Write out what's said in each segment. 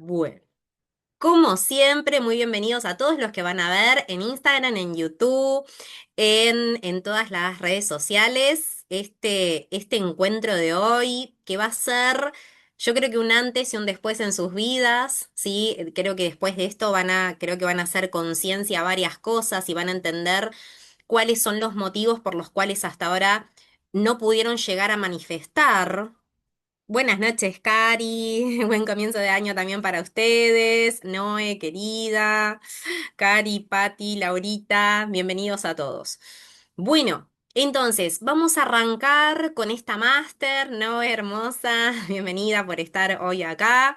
Bueno, como siempre, muy bienvenidos a todos los que van a ver en Instagram, en YouTube, en todas las redes sociales, este encuentro de hoy, que va a ser, yo creo que un antes y un después en sus vidas, ¿sí? Creo que después de esto creo que van a hacer conciencia a varias cosas y van a entender cuáles son los motivos por los cuales hasta ahora no pudieron llegar a manifestar. Buenas noches, Cari. Buen comienzo de año también para ustedes. Noé, querida. Cari, Patti, Laurita. Bienvenidos a todos. Bueno, entonces vamos a arrancar con esta máster. Noé, hermosa. Bienvenida por estar hoy acá.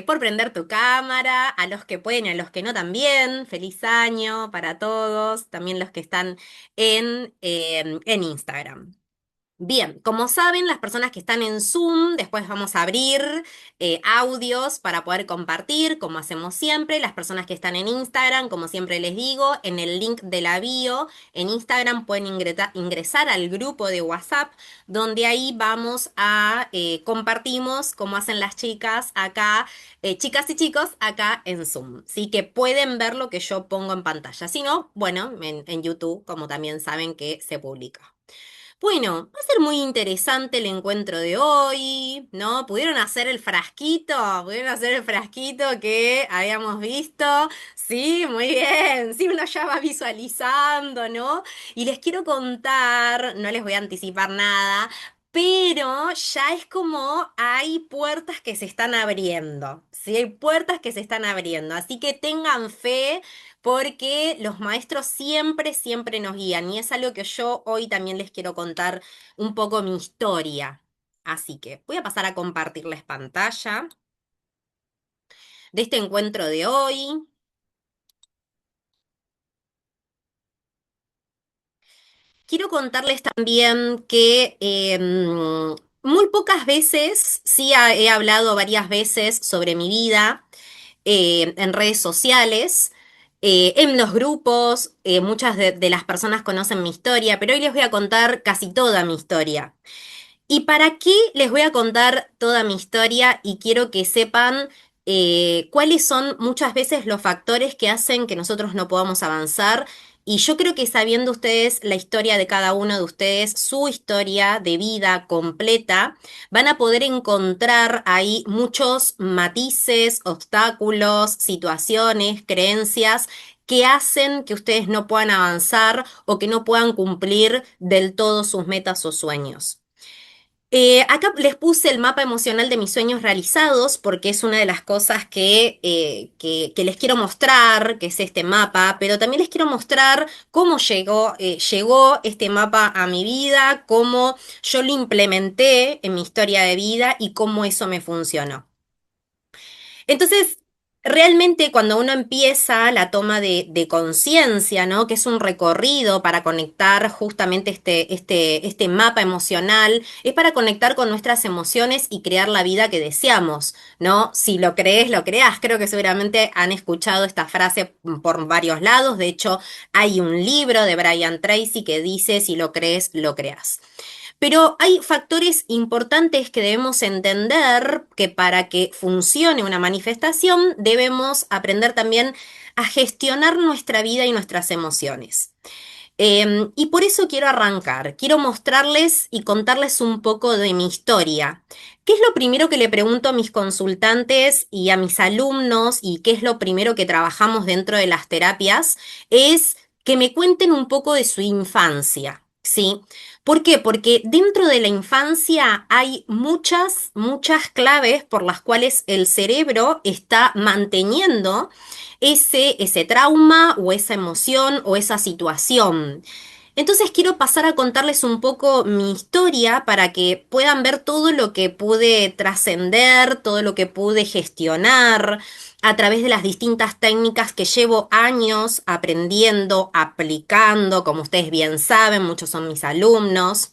Por prender tu cámara. A los que pueden y a los que no también. Feliz año para todos. También los que están en Instagram. Bien, como saben, las personas que están en Zoom, después vamos a abrir audios para poder compartir, como hacemos siempre. Las personas que están en Instagram, como siempre les digo, en el link de la bio, en Instagram pueden ingresar al grupo de WhatsApp, donde ahí vamos a compartimos, como hacen las chicas acá, chicas y chicos acá en Zoom. Sí que pueden ver lo que yo pongo en pantalla. Si no, bueno, en YouTube, como también saben que se publica. Bueno, va a ser muy interesante el encuentro de hoy, ¿no? Pudieron hacer el frasquito que habíamos visto, sí, muy bien, sí, uno ya va visualizando, ¿no? Y les quiero contar, no les voy a anticipar nada, pero ya es como hay puertas que se están abriendo, sí, hay puertas que se están abriendo, así que tengan fe porque los maestros siempre, siempre nos guían y es algo que yo hoy también les quiero contar un poco mi historia. Así que voy a pasar a compartirles pantalla de este encuentro de hoy. Quiero contarles también que muy pocas veces, sí he hablado varias veces sobre mi vida en redes sociales, en los grupos, muchas de las personas conocen mi historia, pero hoy les voy a contar casi toda mi historia. ¿Y para qué les voy a contar toda mi historia? Y quiero que sepan cuáles son muchas veces los factores que hacen que nosotros no podamos avanzar. Y yo creo que sabiendo ustedes la historia de cada uno de ustedes, su historia de vida completa, van a poder encontrar ahí muchos matices, obstáculos, situaciones, creencias que hacen que ustedes no puedan avanzar o que no puedan cumplir del todo sus metas o sueños. Acá les puse el mapa emocional de mis sueños realizados porque es una de las cosas que les quiero mostrar, que es este mapa, pero también les quiero mostrar cómo llegó este mapa a mi vida, cómo yo lo implementé en mi historia de vida y cómo eso me funcionó. Entonces, realmente cuando uno empieza la toma de conciencia, ¿no? Que es un recorrido para conectar justamente este mapa emocional, es para conectar con nuestras emociones y crear la vida que deseamos, ¿no? Si lo crees, lo creas. Creo que seguramente han escuchado esta frase por varios lados. De hecho, hay un libro de Brian Tracy que dice, si lo crees, lo creas. Pero hay factores importantes que debemos entender que para que funcione una manifestación debemos aprender también a gestionar nuestra vida y nuestras emociones. Y por eso quiero arrancar, quiero mostrarles y contarles un poco de mi historia. ¿Qué es lo primero que le pregunto a mis consultantes y a mis alumnos y qué es lo primero que trabajamos dentro de las terapias? Es que me cuenten un poco de su infancia, ¿sí? ¿Por qué? Porque dentro de la infancia hay muchas, muchas claves por las cuales el cerebro está manteniendo ese trauma o esa emoción o esa situación. Entonces quiero pasar a contarles un poco mi historia para que puedan ver todo lo que pude trascender, todo lo que pude gestionar a través de las distintas técnicas que llevo años aprendiendo, aplicando, como ustedes bien saben, muchos son mis alumnos.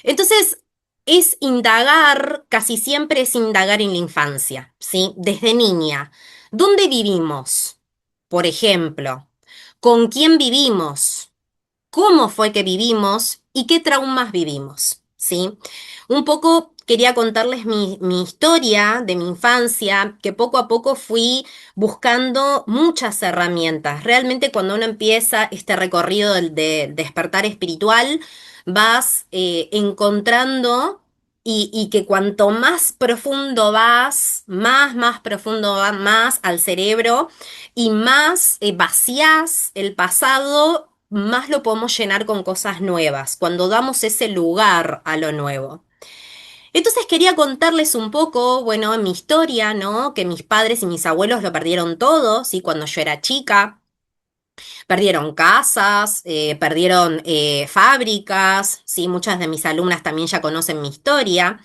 Entonces, es indagar, casi siempre es indagar en la infancia, ¿sí? Desde niña. ¿Dónde vivimos? Por ejemplo, ¿con quién vivimos? ¿Cómo fue que vivimos y qué traumas vivimos? ¿sí? Un poco quería contarles mi historia de mi infancia, que poco a poco fui buscando muchas herramientas. Realmente cuando uno empieza este recorrido de despertar espiritual, vas encontrando y que cuanto más profundo vas, más profundo va más al cerebro y más vacías el pasado, más lo podemos llenar con cosas nuevas, cuando damos ese lugar a lo nuevo. Entonces quería contarles un poco, bueno, mi historia, ¿no? Que mis padres y mis abuelos lo perdieron todo, ¿sí? Cuando yo era chica. Perdieron casas, perdieron fábricas, ¿sí? Muchas de mis alumnas también ya conocen mi historia.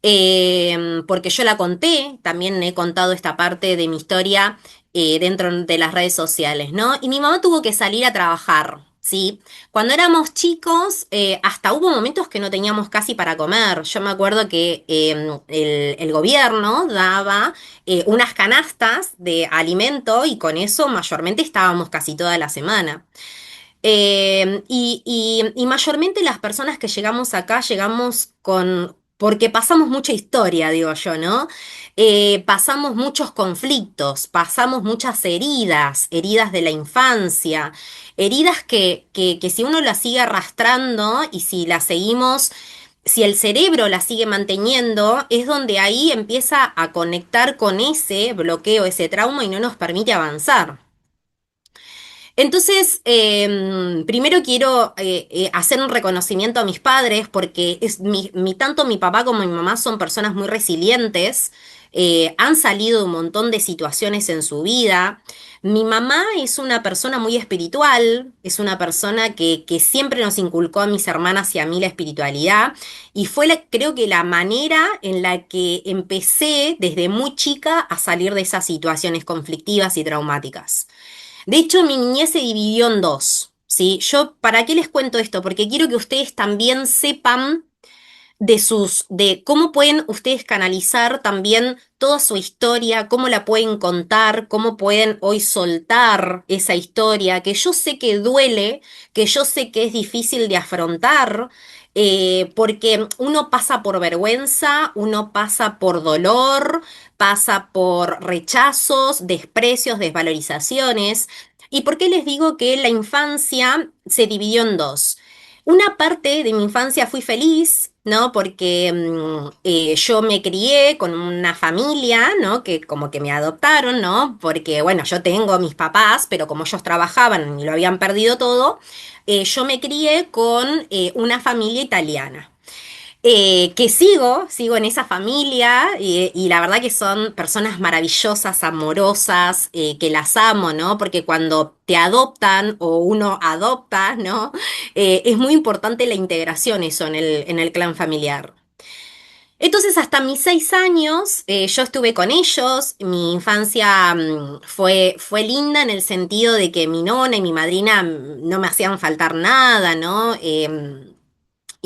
Porque yo la conté, también he contado esta parte de mi historia dentro de las redes sociales, ¿no? Y mi mamá tuvo que salir a trabajar, ¿sí? Cuando éramos chicos, hasta hubo momentos que no teníamos casi para comer. Yo me acuerdo que el gobierno daba unas canastas de alimento y con eso mayormente estábamos casi toda la semana. Y mayormente las personas que llegamos acá llegamos con, porque pasamos mucha historia, digo yo, ¿no? Pasamos muchos conflictos, pasamos muchas heridas, heridas de la infancia, heridas que si uno las sigue arrastrando y si las seguimos, si el cerebro las sigue manteniendo, es donde ahí empieza a conectar con ese bloqueo, ese trauma y no nos permite avanzar. Entonces, primero quiero hacer un reconocimiento a mis padres porque tanto mi papá como mi mamá son personas muy resilientes, han salido de un montón de situaciones en su vida. Mi mamá es una persona muy espiritual, es una persona que siempre nos inculcó a mis hermanas y a mí la espiritualidad y fue creo que la manera en la que empecé desde muy chica a salir de esas situaciones conflictivas y traumáticas. De hecho, mi niñez se dividió en dos, ¿sí? Yo, ¿para qué les cuento esto? Porque quiero que ustedes también sepan de cómo pueden ustedes canalizar también toda su historia, cómo la pueden contar, cómo pueden hoy soltar esa historia, que yo sé que duele, que yo sé que es difícil de afrontar, porque uno pasa por vergüenza, uno pasa por dolor, pasa por rechazos, desprecios, desvalorizaciones. ¿Y por qué les digo que la infancia se dividió en dos? Una parte de mi infancia fui feliz, ¿no? Porque yo me crié con una familia, ¿no? Que como que me adoptaron, ¿no? Porque, bueno, yo tengo a mis papás, pero como ellos trabajaban y lo habían perdido todo, yo me crié con una familia italiana. Que sigo en esa familia y la verdad que son personas maravillosas, amorosas, que las amo, ¿no? Porque cuando te adoptan o uno adopta, ¿no? Es muy importante la integración eso en el clan familiar. Entonces, hasta mis 6 años, yo estuve con ellos. Mi infancia fue linda en el sentido de que mi nona y mi madrina no me hacían faltar nada, ¿no?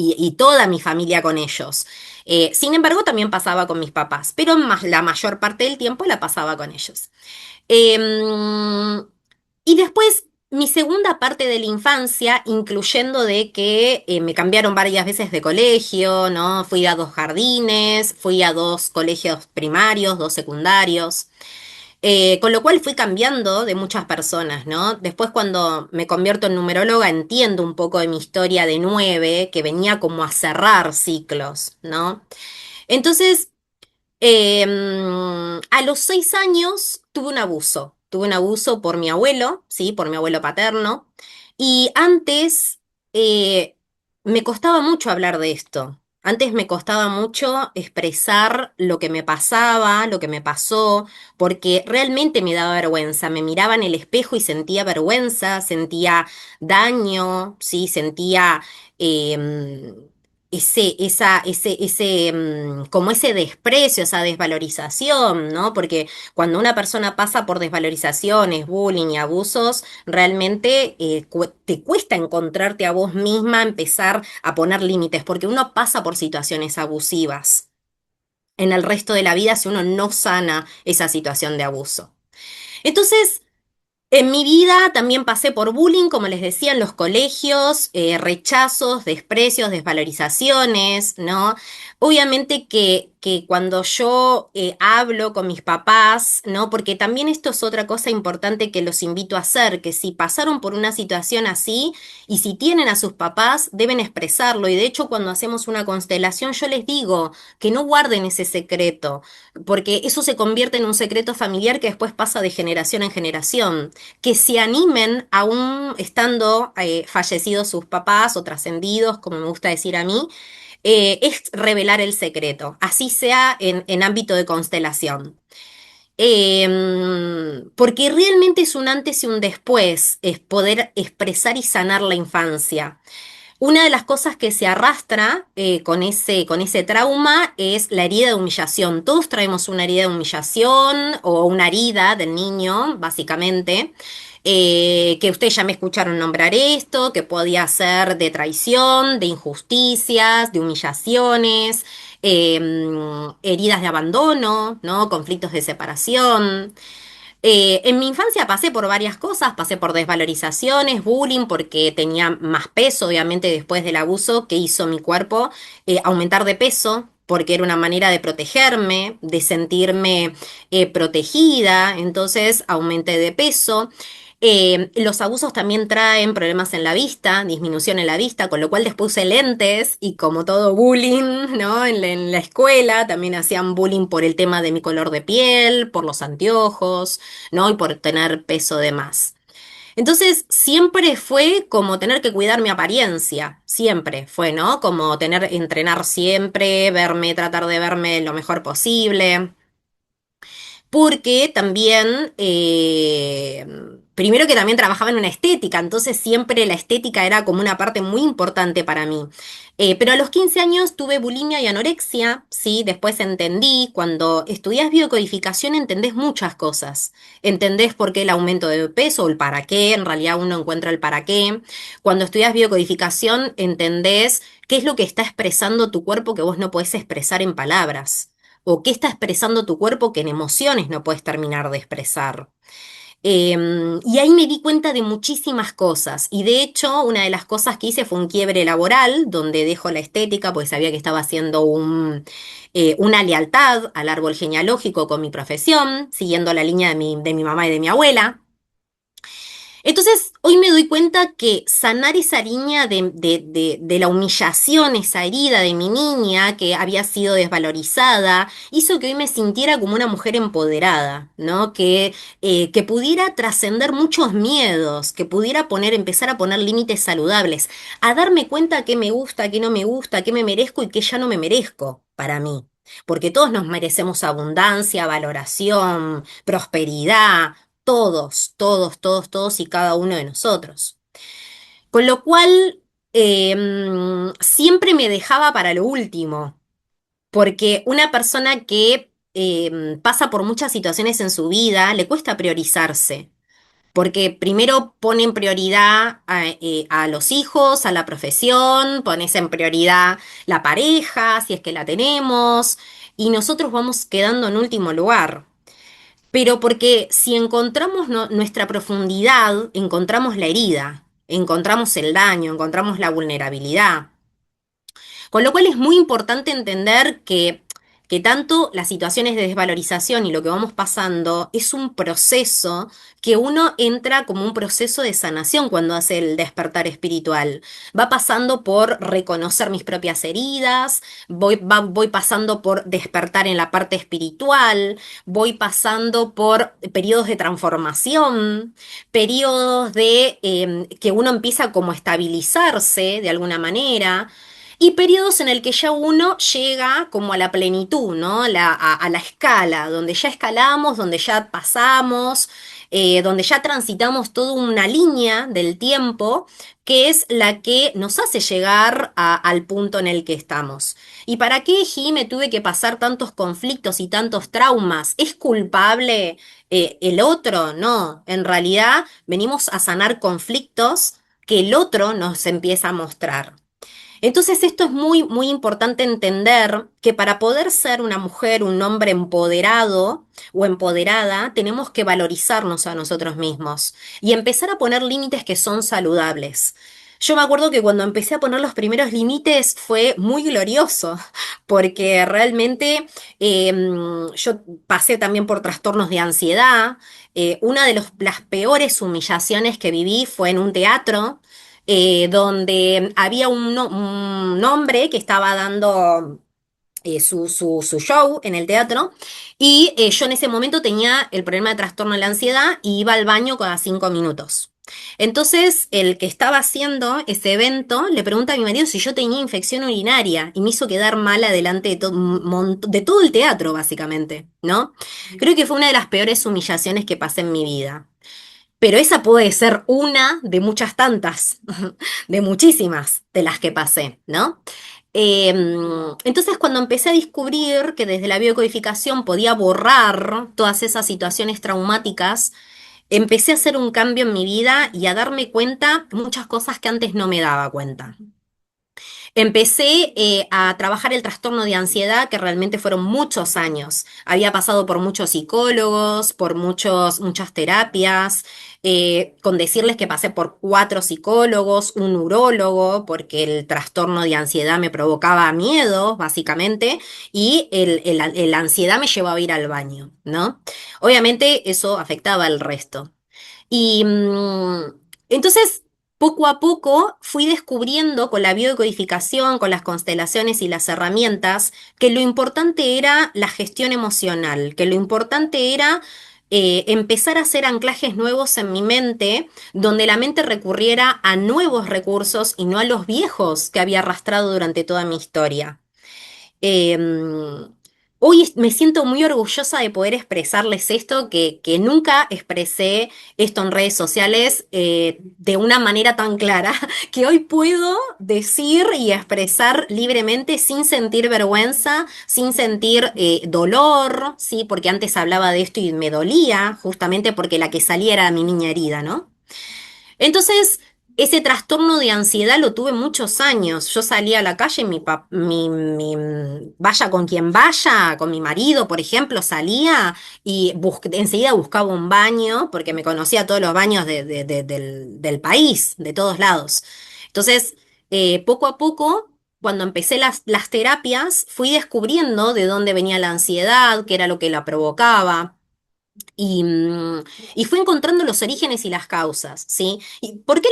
Y toda mi familia con ellos. Sin embargo, también pasaba con mis papás, pero la mayor parte del tiempo la pasaba con ellos. Em, y después, mi segunda parte de la infancia, incluyendo de que me cambiaron varias veces de colegio, ¿no? Fui a dos jardines, fui a dos colegios primarios, dos secundarios. Con lo cual fui cambiando de muchas personas, ¿no? Después cuando me convierto en numeróloga entiendo un poco de mi historia de 9, que venía como a cerrar ciclos, ¿no? Entonces, a los 6 años tuve un abuso por mi abuelo, ¿sí? Por mi abuelo paterno, y antes me costaba mucho hablar de esto. Antes me costaba mucho expresar lo que me pasaba, lo que me pasó, porque realmente me daba vergüenza. Me miraba en el espejo y sentía vergüenza, sentía daño, ¿sí? Sentía em, como ese desprecio, esa desvalorización, ¿no? Porque cuando una persona pasa por desvalorizaciones, bullying y abusos, realmente te cuesta encontrarte a vos misma, empezar a poner límites, porque uno pasa por situaciones abusivas en el resto de la vida si uno no sana esa situación de abuso. Entonces, En mi vida también pasé por bullying, como les decía, en los colegios, rechazos, desprecios, desvalorizaciones, ¿no? Obviamente que cuando yo hablo con mis papás, ¿no? Porque también esto es otra cosa importante que los invito a hacer, que si pasaron por una situación así y si tienen a sus papás, deben expresarlo. Y de hecho, cuando hacemos una constelación, yo les digo que no guarden ese secreto, porque eso se convierte en un secreto familiar que después pasa de generación en generación, que se animen, aún estando fallecidos sus papás o trascendidos, como me gusta decir a mí, es revelar el secreto, así sea en ámbito de constelación. Porque realmente es un antes y un después, es poder expresar y sanar la infancia. Una de las cosas que se arrastra con ese trauma es la herida de humillación. Todos traemos una herida de humillación o una herida del niño, básicamente, que ustedes ya me escucharon nombrar esto, que podía ser de traición, de injusticias, de humillaciones, eh, heridas de abandono, ¿no? Conflictos de separación. En mi infancia pasé por varias cosas, pasé por desvalorizaciones, bullying, porque tenía más peso, obviamente, después del abuso que hizo mi cuerpo, aumentar de peso, porque era una manera de protegerme, de sentirme protegida, entonces aumenté de peso. Los abusos también traen problemas en la vista, disminución en la vista, con lo cual después usé lentes y como todo bullying, ¿no? En la escuela también hacían bullying por el tema de mi color de piel, por los anteojos, ¿no? Y por tener peso de más. Entonces, siempre fue como tener que cuidar mi apariencia, siempre fue, ¿no? Como entrenar siempre, verme, tratar de verme lo mejor posible porque también, primero que también trabajaba en una estética, entonces siempre la estética era como una parte muy importante para mí. Pero a los 15 años tuve bulimia y anorexia, ¿sí? Después entendí, cuando estudias biocodificación entendés muchas cosas. Entendés por qué el aumento de peso o el para qué, en realidad uno encuentra el para qué. Cuando estudias biocodificación entendés qué es lo que está expresando tu cuerpo que vos no podés expresar en palabras o qué está expresando tu cuerpo que en emociones no puedes terminar de expresar. Y ahí me di cuenta de muchísimas cosas. Y de hecho, una de las cosas que hice fue un quiebre laboral, donde dejo la estética, porque sabía que estaba haciendo una lealtad al árbol genealógico con mi profesión, siguiendo la línea de mi mamá y de mi abuela. Entonces, hoy me doy cuenta que sanar esa línea de la humillación, esa herida de mi niña que había sido desvalorizada, hizo que hoy me sintiera como una mujer empoderada, ¿no? Que pudiera trascender muchos miedos, que pudiera empezar a poner límites saludables, a darme cuenta qué me gusta, qué no me gusta, qué me merezco y qué ya no me merezco para mí. Porque todos nos merecemos abundancia, valoración, prosperidad, todos, todos, todos, todos y cada uno de nosotros. Con lo cual, siempre me dejaba para lo último, porque una persona que pasa por muchas situaciones en su vida le cuesta priorizarse. Porque primero ponen prioridad a los hijos, a la profesión, pones en prioridad la pareja, si es que la tenemos, y nosotros vamos quedando en último lugar. Pero porque si encontramos nuestra profundidad, encontramos la herida, encontramos el daño, encontramos la vulnerabilidad. Con lo cual es muy importante entender que tanto las situaciones de desvalorización y lo que vamos pasando es un proceso que uno entra como un proceso de sanación cuando hace el despertar espiritual. Va pasando por reconocer mis propias heridas, voy pasando por despertar en la parte espiritual, voy pasando por periodos de transformación, periodos de que uno empieza como a estabilizarse de alguna manera y periodos en el que ya uno llega como a la plenitud, ¿no? A la escala, donde ya escalamos, donde ya pasamos, donde ya transitamos toda una línea del tiempo que es la que nos hace llegar al punto en el que estamos. ¿Y para qué, me tuve que pasar tantos conflictos y tantos traumas? ¿Es culpable el otro? No, en realidad venimos a sanar conflictos que el otro nos empieza a mostrar. Entonces esto es muy, muy importante entender que para poder ser una mujer, un hombre empoderado o empoderada, tenemos que valorizarnos a nosotros mismos y empezar a poner límites que son saludables. Yo me acuerdo que cuando empecé a poner los primeros límites fue muy glorioso, porque realmente yo pasé también por trastornos de ansiedad. Una de las peores humillaciones que viví fue en un teatro donde había un hombre que estaba dando su show en el teatro y yo en ese momento tenía el problema de trastorno de la ansiedad y iba al baño cada 5 minutos. Entonces, el que estaba haciendo ese evento le pregunta a mi marido si yo tenía infección urinaria y me hizo quedar mal adelante de todo el teatro, básicamente, ¿no? Creo que fue una de las peores humillaciones que pasé en mi vida. Pero esa puede ser una de muchas tantas, de muchísimas de las que pasé, ¿no? Eh, entonces, cuando empecé a descubrir que desde la biocodificación podía borrar todas esas situaciones traumáticas, empecé a hacer un cambio en mi vida y a darme cuenta muchas cosas que antes no me daba cuenta. Empecé a trabajar el trastorno de ansiedad, que realmente fueron muchos años. Había pasado por muchos psicólogos, por muchas terapias, con decirles que pasé por 4 psicólogos, un urólogo, porque el trastorno de ansiedad me provocaba miedo, básicamente, y la ansiedad me llevaba a ir al baño, ¿no? Obviamente eso afectaba al resto. Y entonces, poco a poco fui descubriendo con la biodecodificación, con las constelaciones y las herramientas, que lo importante era la gestión emocional, que lo importante era empezar a hacer anclajes nuevos en mi mente, donde la mente recurriera a nuevos recursos y no a los viejos que había arrastrado durante toda mi historia. Eh, Hoy me siento muy orgullosa de poder expresarles esto, que nunca expresé esto en redes sociales de una manera tan clara, que hoy puedo decir y expresar libremente sin sentir vergüenza, sin sentir dolor, ¿sí? Porque antes hablaba de esto y me dolía, justamente porque la que salía era mi niña herida, ¿no? Entonces, ese trastorno de ansiedad lo tuve muchos años. Yo salía a la calle, vaya con quien vaya, con mi marido, por ejemplo, salía y enseguida buscaba un baño, porque me conocía todos los baños del país, de todos lados. Entonces, poco a poco, cuando empecé las terapias, fui descubriendo de dónde venía la ansiedad, qué era lo que la provocaba. Y, y fui encontrando los orígenes y las causas, ¿sí? ¿Y por qué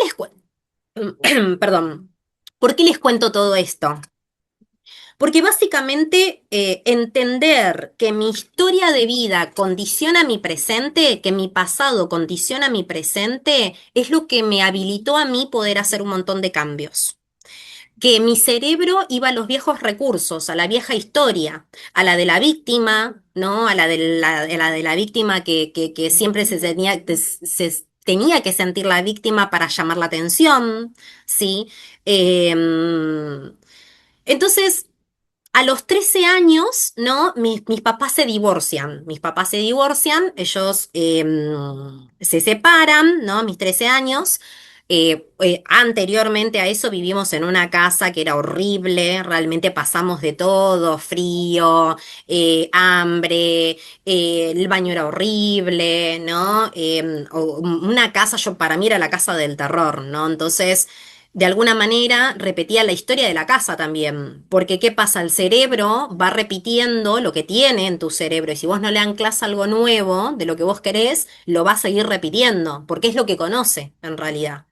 perdón, ¿por qué les cuento todo esto? Porque básicamente entender que mi historia de vida condiciona mi presente, que mi pasado condiciona mi presente, es lo que me habilitó a mí poder hacer un montón de cambios. Que mi cerebro iba a los viejos recursos, a la vieja historia, a la de la víctima, ¿no? A la de la víctima que siempre se tenía que sentir la víctima para llamar la atención, ¿sí? Entonces, a los 13 años, ¿no? Mis papás se divorcian. Mis papás se divorcian, ellos se separan, ¿no? Mis 13 años. Anteriormente a eso vivimos en una casa que era horrible, realmente pasamos de todo, frío, hambre, el baño era horrible, ¿no? Una casa, para mí era la casa del terror, ¿no? Entonces de alguna manera repetía la historia de la casa también, porque ¿qué pasa? El cerebro va repitiendo lo que tiene en tu cerebro y si vos no le anclas algo nuevo de lo que vos querés, lo va a seguir repitiendo, porque es lo que conoce en realidad.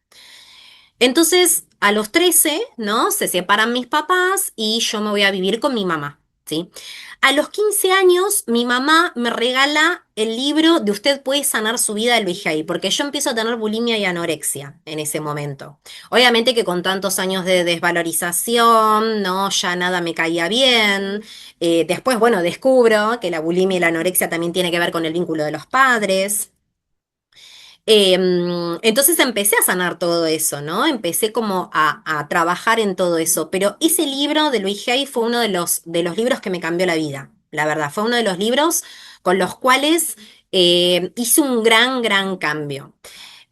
Entonces, a los 13, ¿no? Se separan mis papás y yo me voy a vivir con mi mamá, ¿sí? A los 15 años, mi mamá me regala el libro de Usted puede sanar su vida de Luis Hay, porque yo empiezo a tener bulimia y anorexia en ese momento. Obviamente que con tantos años de desvalorización, ¿no? Ya nada me caía bien. Después, bueno, descubro que la bulimia y la anorexia también tiene que ver con el vínculo de los padres. Entonces empecé a sanar todo eso, ¿no? Empecé como a trabajar en todo eso. Pero ese libro de Luis Hay fue uno de los libros que me cambió la vida, la verdad. Fue uno de los libros con los cuales hice un gran, gran cambio.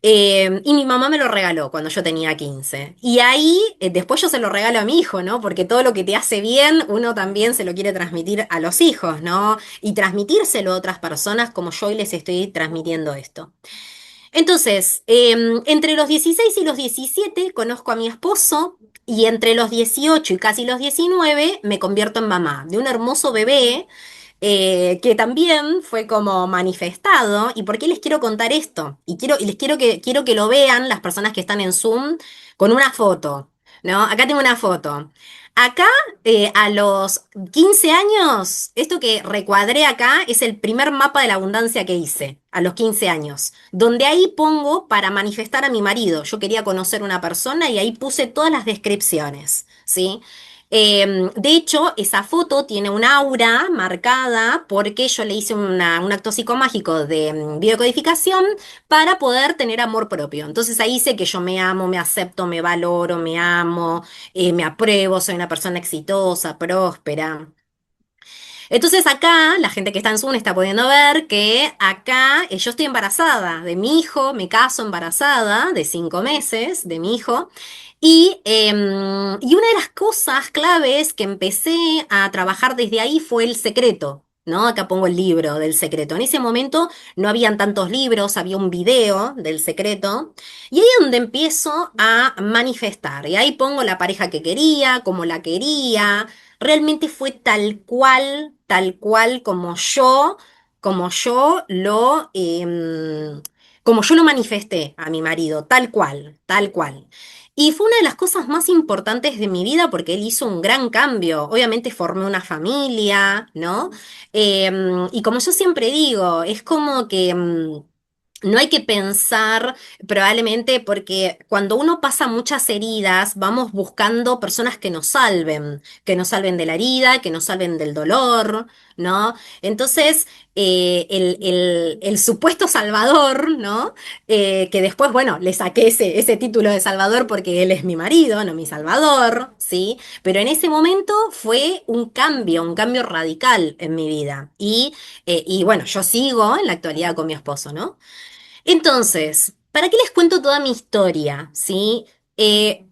Y mi mamá me lo regaló cuando yo tenía 15. Y ahí, después yo se lo regalo a mi hijo, ¿no? Porque todo lo que te hace bien, uno también se lo quiere transmitir a los hijos, ¿no? Y transmitírselo a otras personas como yo hoy les estoy transmitiendo esto. Entonces, entre los 16 y los 17 conozco a mi esposo y entre los 18 y casi los 19 me convierto en mamá de un hermoso bebé que también fue como manifestado. ¿Y por qué les quiero contar esto? Y quiero que lo vean las personas que están en Zoom con una foto, ¿no? Acá tengo una foto. Acá, a los 15 años, esto que recuadré acá es el primer mapa de la abundancia que hice, a los 15 años, donde ahí pongo para manifestar a mi marido. Yo quería conocer una persona y ahí puse todas las descripciones, ¿sí? De hecho, esa foto tiene un aura marcada porque yo le hice un acto psicomágico de biodecodificación para poder tener amor propio. Entonces ahí sé que yo me amo, me acepto, me valoro, me amo, me apruebo, soy una persona exitosa, próspera. Entonces acá, la gente que está en Zoom está pudiendo ver que acá yo estoy embarazada de mi hijo, me caso embarazada de 5 meses de mi hijo. Y una de las cosas claves que empecé a trabajar desde ahí fue el secreto. ¿No? Acá pongo el libro del secreto. En ese momento no habían tantos libros, había un video del secreto. Y ahí es donde empiezo a manifestar. Y ahí pongo la pareja que quería, cómo la quería, realmente fue tal cual como yo lo, como yo lo manifesté a mi marido, tal cual, tal cual. Y fue una de las cosas más importantes de mi vida porque él hizo un gran cambio. Obviamente formé una familia, ¿no? Y como yo siempre digo, es como que no hay que pensar probablemente porque cuando uno pasa muchas heridas, vamos buscando personas que nos salven de la herida, que nos salven del dolor, ¿no? Entonces, el supuesto salvador, ¿no? Que después, bueno, le saqué ese título de salvador porque él es mi marido, no mi salvador, ¿sí? Pero en ese momento fue un cambio radical en mi vida. Y bueno, yo sigo en la actualidad con mi esposo, ¿no? Entonces, ¿para qué les cuento toda mi historia? ¿Sí?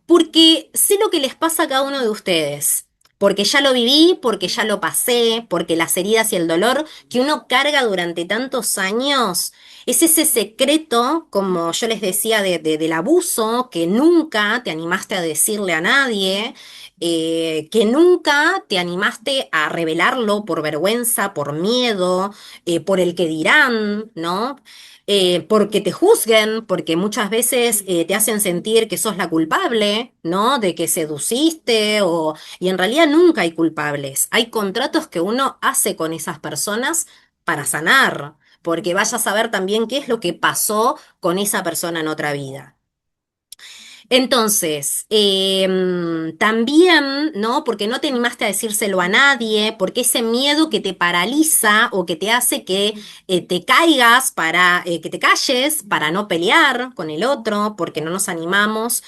Porque sé lo que les pasa a cada uno de ustedes. Porque ya lo viví, porque ya lo pasé, porque las heridas y el dolor que uno carga durante tantos años es ese secreto, como yo les decía, del abuso que nunca te animaste a decirle a nadie, que nunca te animaste a revelarlo por vergüenza, por miedo, por el que dirán, ¿no? Porque te juzguen, porque muchas veces te hacen sentir que sos la culpable, ¿no? De que seduciste y en realidad nunca hay culpables. Hay contratos que uno hace con esas personas para sanar, porque vaya a saber también qué es lo que pasó con esa persona en otra vida. Entonces, también, ¿no? Porque no te animaste a decírselo a nadie, porque ese miedo que te paraliza o que te hace que te caigas que te calles para no pelear con el otro, porque no nos animamos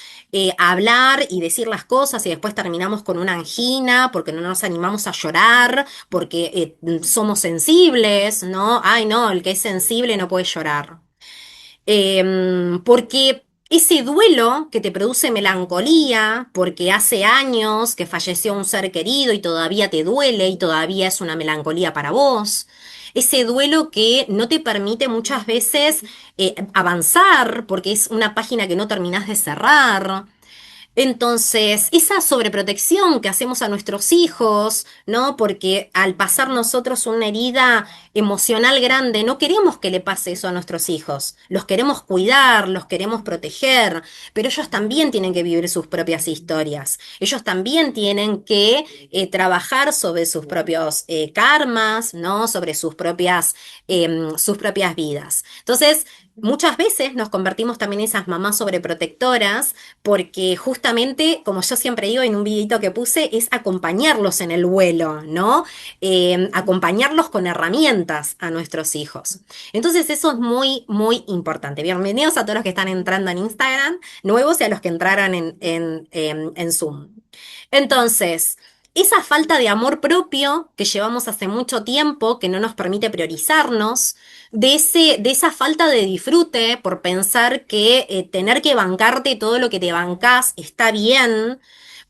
a hablar y decir las cosas y después terminamos con una angina, porque no nos animamos a llorar, porque somos sensibles, ¿no? Ay, no, el que es sensible no puede llorar. Porque ese duelo que te produce melancolía, porque hace años que falleció un ser querido y todavía te duele y todavía es una melancolía para vos, ese duelo que no te permite muchas veces avanzar porque es una página que no terminás de cerrar. Entonces, esa sobreprotección que hacemos a nuestros hijos, ¿no? Porque al pasar nosotros una herida emocional grande, no queremos que le pase eso a nuestros hijos. Los queremos cuidar, los queremos proteger, pero ellos también tienen que vivir sus propias historias. Ellos también tienen que trabajar sobre sus propios karmas, ¿no? Sobre sus propias vidas. Entonces, muchas veces nos convertimos también en esas mamás sobreprotectoras porque justamente, como yo siempre digo en un videito que puse, es acompañarlos en el vuelo, ¿no? Acompañarlos con herramientas a nuestros hijos. Entonces eso es muy, muy importante. Bienvenidos a todos los que están entrando en Instagram, nuevos y a los que entraron en Zoom. Entonces, esa falta de amor propio que llevamos hace mucho tiempo, que no nos permite priorizarnos, de esa falta de disfrute por pensar que tener que bancarte todo lo que te bancás está bien,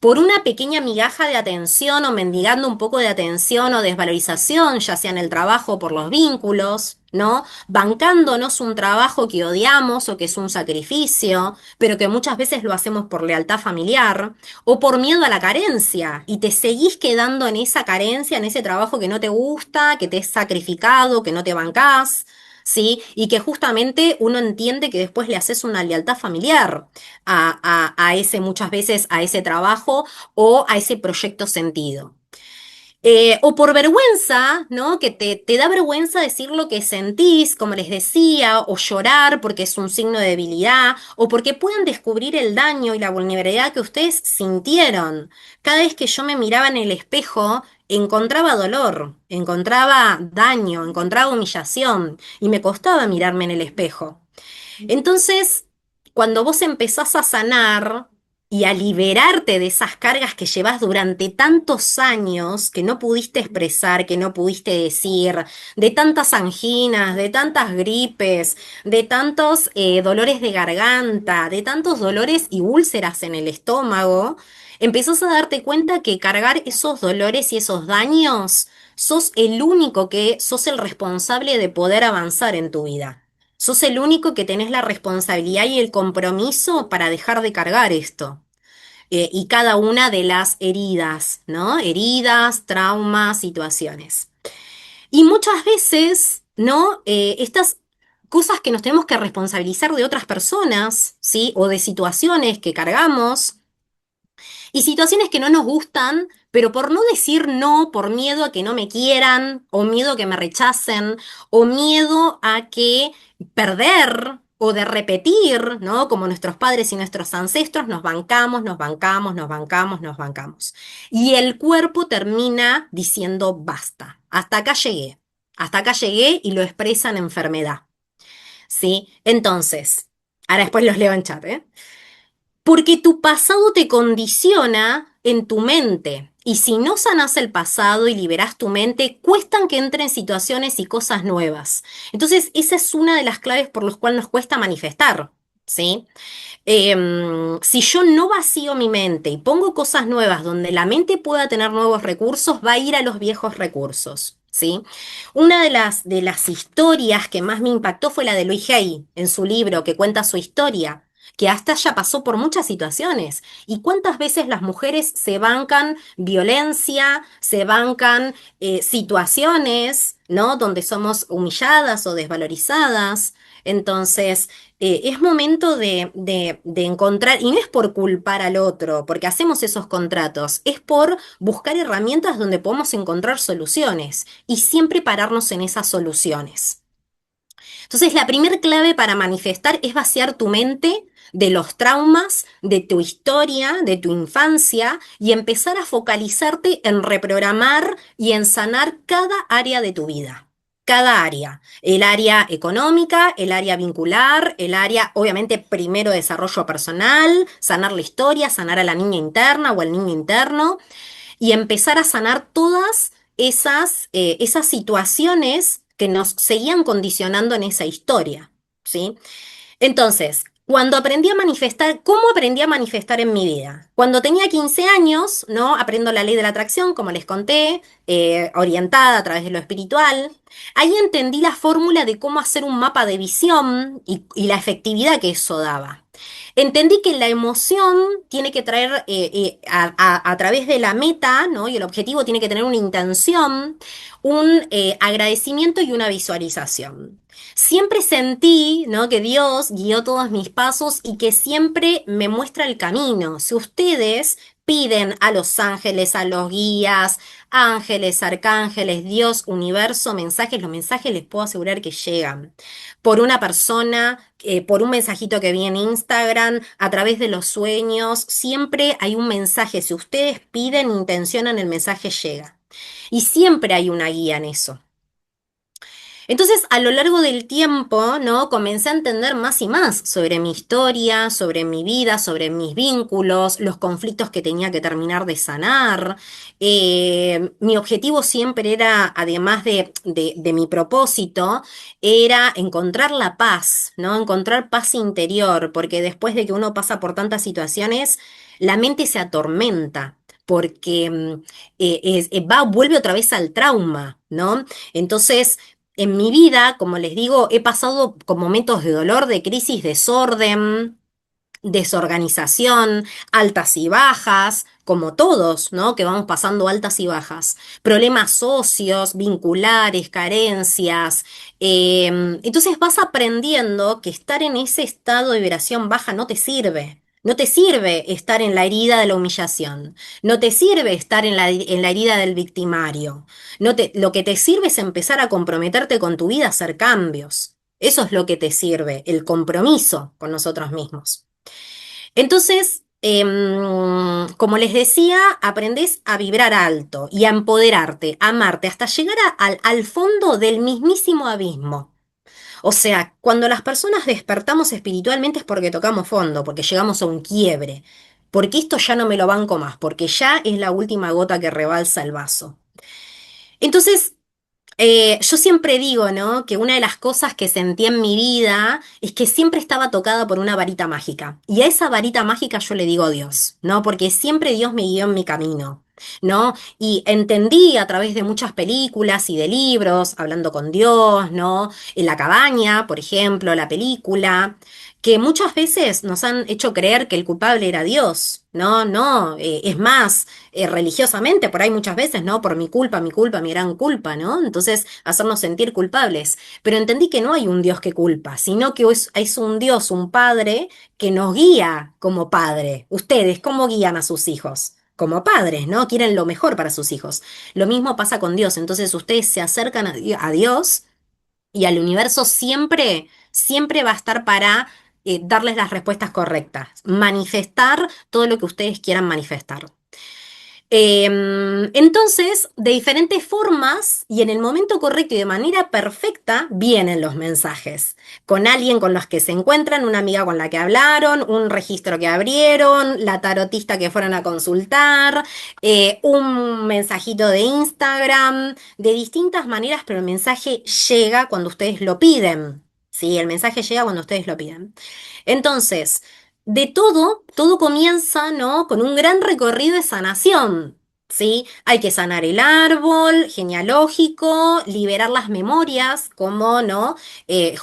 por una pequeña migaja de atención o mendigando un poco de atención o desvalorización, ya sea en el trabajo o por los vínculos, ¿no? Bancándonos un trabajo que odiamos o que es un sacrificio, pero que muchas veces lo hacemos por lealtad familiar o por miedo a la carencia y te seguís quedando en esa carencia, en ese trabajo que no te gusta, que te es sacrificado, que no te bancás. ¿Sí? Y que justamente uno entiende que después le haces una lealtad familiar a ese, muchas veces, a ese trabajo o a ese proyecto sentido. O por vergüenza, ¿no? Que te da vergüenza decir lo que sentís, como les decía, o llorar porque es un signo de debilidad, o porque puedan descubrir el daño y la vulnerabilidad que ustedes sintieron. Cada vez que yo me miraba en el espejo, encontraba dolor, encontraba daño, encontraba humillación, y me costaba mirarme en el espejo. Entonces, cuando vos empezás a sanar y a liberarte de esas cargas que llevas durante tantos años, que no pudiste expresar, que no pudiste decir, de tantas anginas, de tantas gripes, de tantos dolores de garganta, de tantos dolores y úlceras en el estómago, empezás a darte cuenta que cargar esos dolores y esos daños, sos el único que sos el responsable de poder avanzar en tu vida. Sos el único que tenés la responsabilidad y el compromiso para dejar de cargar esto. Y cada una de las heridas, ¿no? Heridas, traumas, situaciones. Y muchas veces, ¿no? Estas cosas que nos tenemos que responsabilizar de otras personas, ¿sí? O de situaciones que cargamos, y situaciones que no nos gustan, pero por no decir no, por miedo a que no me quieran, o miedo a que me rechacen, o miedo a que perder o de repetir, ¿no? Como nuestros padres y nuestros ancestros, nos bancamos, nos bancamos, nos bancamos, nos bancamos. Y el cuerpo termina diciendo basta, hasta acá llegué y lo expresa en enfermedad, ¿sí? Entonces, ahora después los leo en chat, ¿eh? Porque tu pasado te condiciona en tu mente. Y si no sanás el pasado y liberás tu mente, cuestan que entren situaciones y cosas nuevas. Entonces, esa es una de las claves por las cuales nos cuesta manifestar, ¿sí? Si yo no vacío mi mente y pongo cosas nuevas donde la mente pueda tener nuevos recursos, va a ir a los viejos recursos, ¿sí? Una de las historias que más me impactó fue la de Louise Hay en su libro que cuenta su historia, que hasta ya pasó por muchas situaciones. ¿Y cuántas veces las mujeres se bancan violencia, se bancan situaciones, ¿no? Donde somos humilladas o desvalorizadas? Entonces, es momento de encontrar, y no es por culpar al otro, porque hacemos esos contratos, es por buscar herramientas donde podamos encontrar soluciones y siempre pararnos en esas soluciones. Entonces, la primer clave para manifestar es vaciar tu mente de los traumas, de tu historia, de tu infancia y empezar a focalizarte en reprogramar y en sanar cada área de tu vida. Cada área. El área económica, el área vincular, el área, obviamente, primero desarrollo personal, sanar la historia, sanar a la niña interna o al niño interno y empezar a sanar todas esas situaciones que nos seguían condicionando en esa historia, ¿sí? Entonces, cuando aprendí a manifestar, ¿cómo aprendí a manifestar en mi vida? Cuando tenía 15 años, ¿no? Aprendo la ley de la atracción, como les conté, orientada a través de lo espiritual. Ahí entendí la fórmula de cómo hacer un mapa de visión y la efectividad que eso daba. Entendí que la emoción tiene que traer a través de la meta, ¿no? Y el objetivo tiene que tener una intención, un agradecimiento y una visualización. Siempre sentí, ¿no? Que Dios guió todos mis pasos y que siempre me muestra el camino. Si ustedes piden a los ángeles, a los guías, ángeles, arcángeles, Dios, universo, mensajes, los mensajes les puedo asegurar que llegan por una persona, por un mensajito que vi en Instagram, a través de los sueños, siempre hay un mensaje. Si ustedes piden, intencionan, el mensaje llega. Y siempre hay una guía en eso. Entonces, a lo largo del tiempo, ¿no? Comencé a entender más y más sobre mi historia, sobre mi vida, sobre mis vínculos, los conflictos que tenía que terminar de sanar. Mi objetivo siempre era, además de mi propósito, era encontrar la paz, ¿no? Encontrar paz interior, porque después de que uno pasa por tantas situaciones, la mente se atormenta. Porque vuelve otra vez al trauma, ¿no? Entonces, en mi vida, como les digo, he pasado con momentos de dolor, de crisis, desorden, desorganización, altas y bajas, como todos, ¿no? Que vamos pasando altas y bajas, problemas socios, vinculares, carencias. Entonces vas aprendiendo que estar en ese estado de vibración baja no te sirve. No te sirve estar en la herida de la humillación. No te sirve estar en la herida del victimario. Lo que te sirve es empezar a comprometerte con tu vida, a hacer cambios. Eso es lo que te sirve, el compromiso con nosotros mismos. Entonces, como les decía, aprendés a vibrar alto y a empoderarte, a amarte, hasta llegar al fondo del mismísimo abismo. O sea, cuando las personas despertamos espiritualmente es porque tocamos fondo, porque llegamos a un quiebre, porque esto ya no me lo banco más, porque ya es la última gota que rebalsa el vaso. Entonces, yo siempre digo, ¿no? Que una de las cosas que sentí en mi vida es que siempre estaba tocada por una varita mágica. Y a esa varita mágica yo le digo Dios, ¿no? Porque siempre Dios me guió en mi camino, ¿no? Y entendí a través de muchas películas y de libros, hablando con Dios, ¿no? En La Cabaña, por ejemplo, la película, que muchas veces nos han hecho creer que el culpable era Dios, ¿no? No, es más religiosamente, por ahí muchas veces, ¿no? Por mi culpa, mi gran culpa, ¿no? Entonces, hacernos sentir culpables. Pero entendí que no hay un Dios que culpa, sino que es un Dios, un Padre, que nos guía como Padre. Ustedes, ¿cómo guían a sus hijos? Como padres, ¿no? Quieren lo mejor para sus hijos. Lo mismo pasa con Dios. Entonces, ustedes se acercan a Dios y al universo siempre, siempre va a estar para darles las respuestas correctas, manifestar todo lo que ustedes quieran manifestar. Entonces, de diferentes formas y en el momento correcto y de manera perfecta, vienen los mensajes. Con alguien con los que se encuentran, una amiga con la que hablaron, un registro que abrieron, la tarotista que fueron a consultar, un mensajito de Instagram, de distintas maneras, pero el mensaje llega cuando ustedes lo piden. Sí, el mensaje llega cuando ustedes lo piden. Entonces, de todo, todo comienza, ¿no? Con un gran recorrido de sanación, ¿sí? Hay que sanar el árbol genealógico, liberar las memorias, como, ¿no?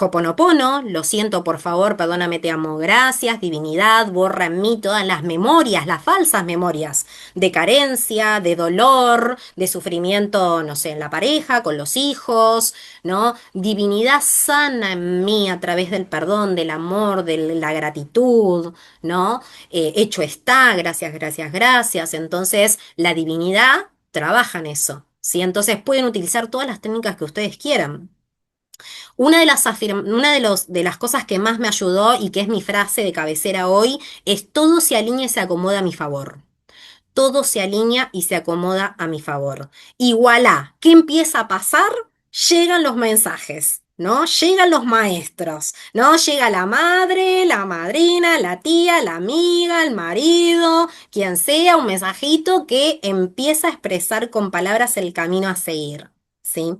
Hoponopono, lo siento, por favor, perdóname, te amo, gracias, divinidad, borra en mí todas las memorias, las falsas memorias de carencia, de dolor, de sufrimiento, no sé, en la pareja, con los hijos, ¿no? Divinidad sana en mí a través del perdón, del amor, de la gratitud, ¿no? Hecho está, gracias, gracias, gracias. Entonces, la divinidad trabaja en eso, ¿sí? Entonces pueden utilizar todas las técnicas que ustedes quieran. Una de las cosas que más me ayudó y que es mi frase de cabecera hoy es todo se alinea y se acomoda a mi favor, todo se alinea y se acomoda a mi favor. Y voilà, ¿qué empieza a pasar? Llegan los mensajes, ¿no? Llegan los maestros, ¿no? Llega la madre, la madrina, la tía, la amiga, el marido, quien sea, un mensajito que empieza a expresar con palabras el camino a seguir, ¿sí?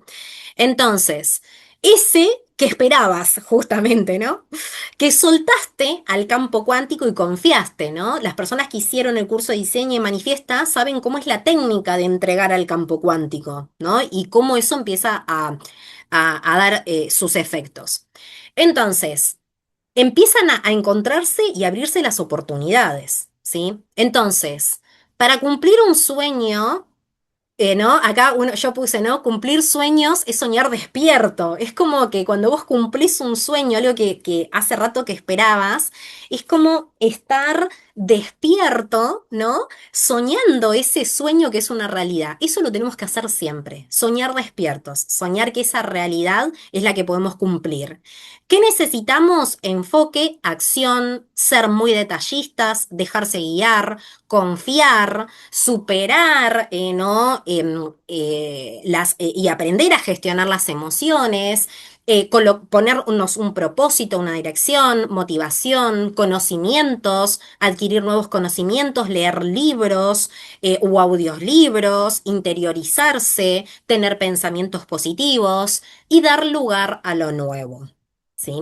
Entonces, ese que esperabas, justamente, ¿no? Que soltaste al campo cuántico y confiaste, ¿no? Las personas que hicieron el curso de diseño y manifiesta saben cómo es la técnica de entregar al campo cuántico, ¿no? Y cómo eso empieza a dar sus efectos. Entonces, empiezan a encontrarse y abrirse las oportunidades, ¿sí? Entonces, para cumplir un sueño, ¿no? Acá yo puse, ¿no? Cumplir sueños es soñar despierto. Es como que cuando vos cumplís un sueño, algo que hace rato que esperabas, es como estar despierto, ¿no? Soñando ese sueño que es una realidad. Eso lo tenemos que hacer siempre. Soñar despiertos. Soñar que esa realidad es la que podemos cumplir. ¿Qué necesitamos? Enfoque, acción, ser muy detallistas, dejarse guiar, confiar, superar, ¿no? y aprender a gestionar las emociones, ponernos un propósito, una dirección, motivación, conocimientos, adquirir nuevos conocimientos, leer libros o audiolibros, interiorizarse, tener pensamientos positivos y dar lugar a lo nuevo. ¿Sí?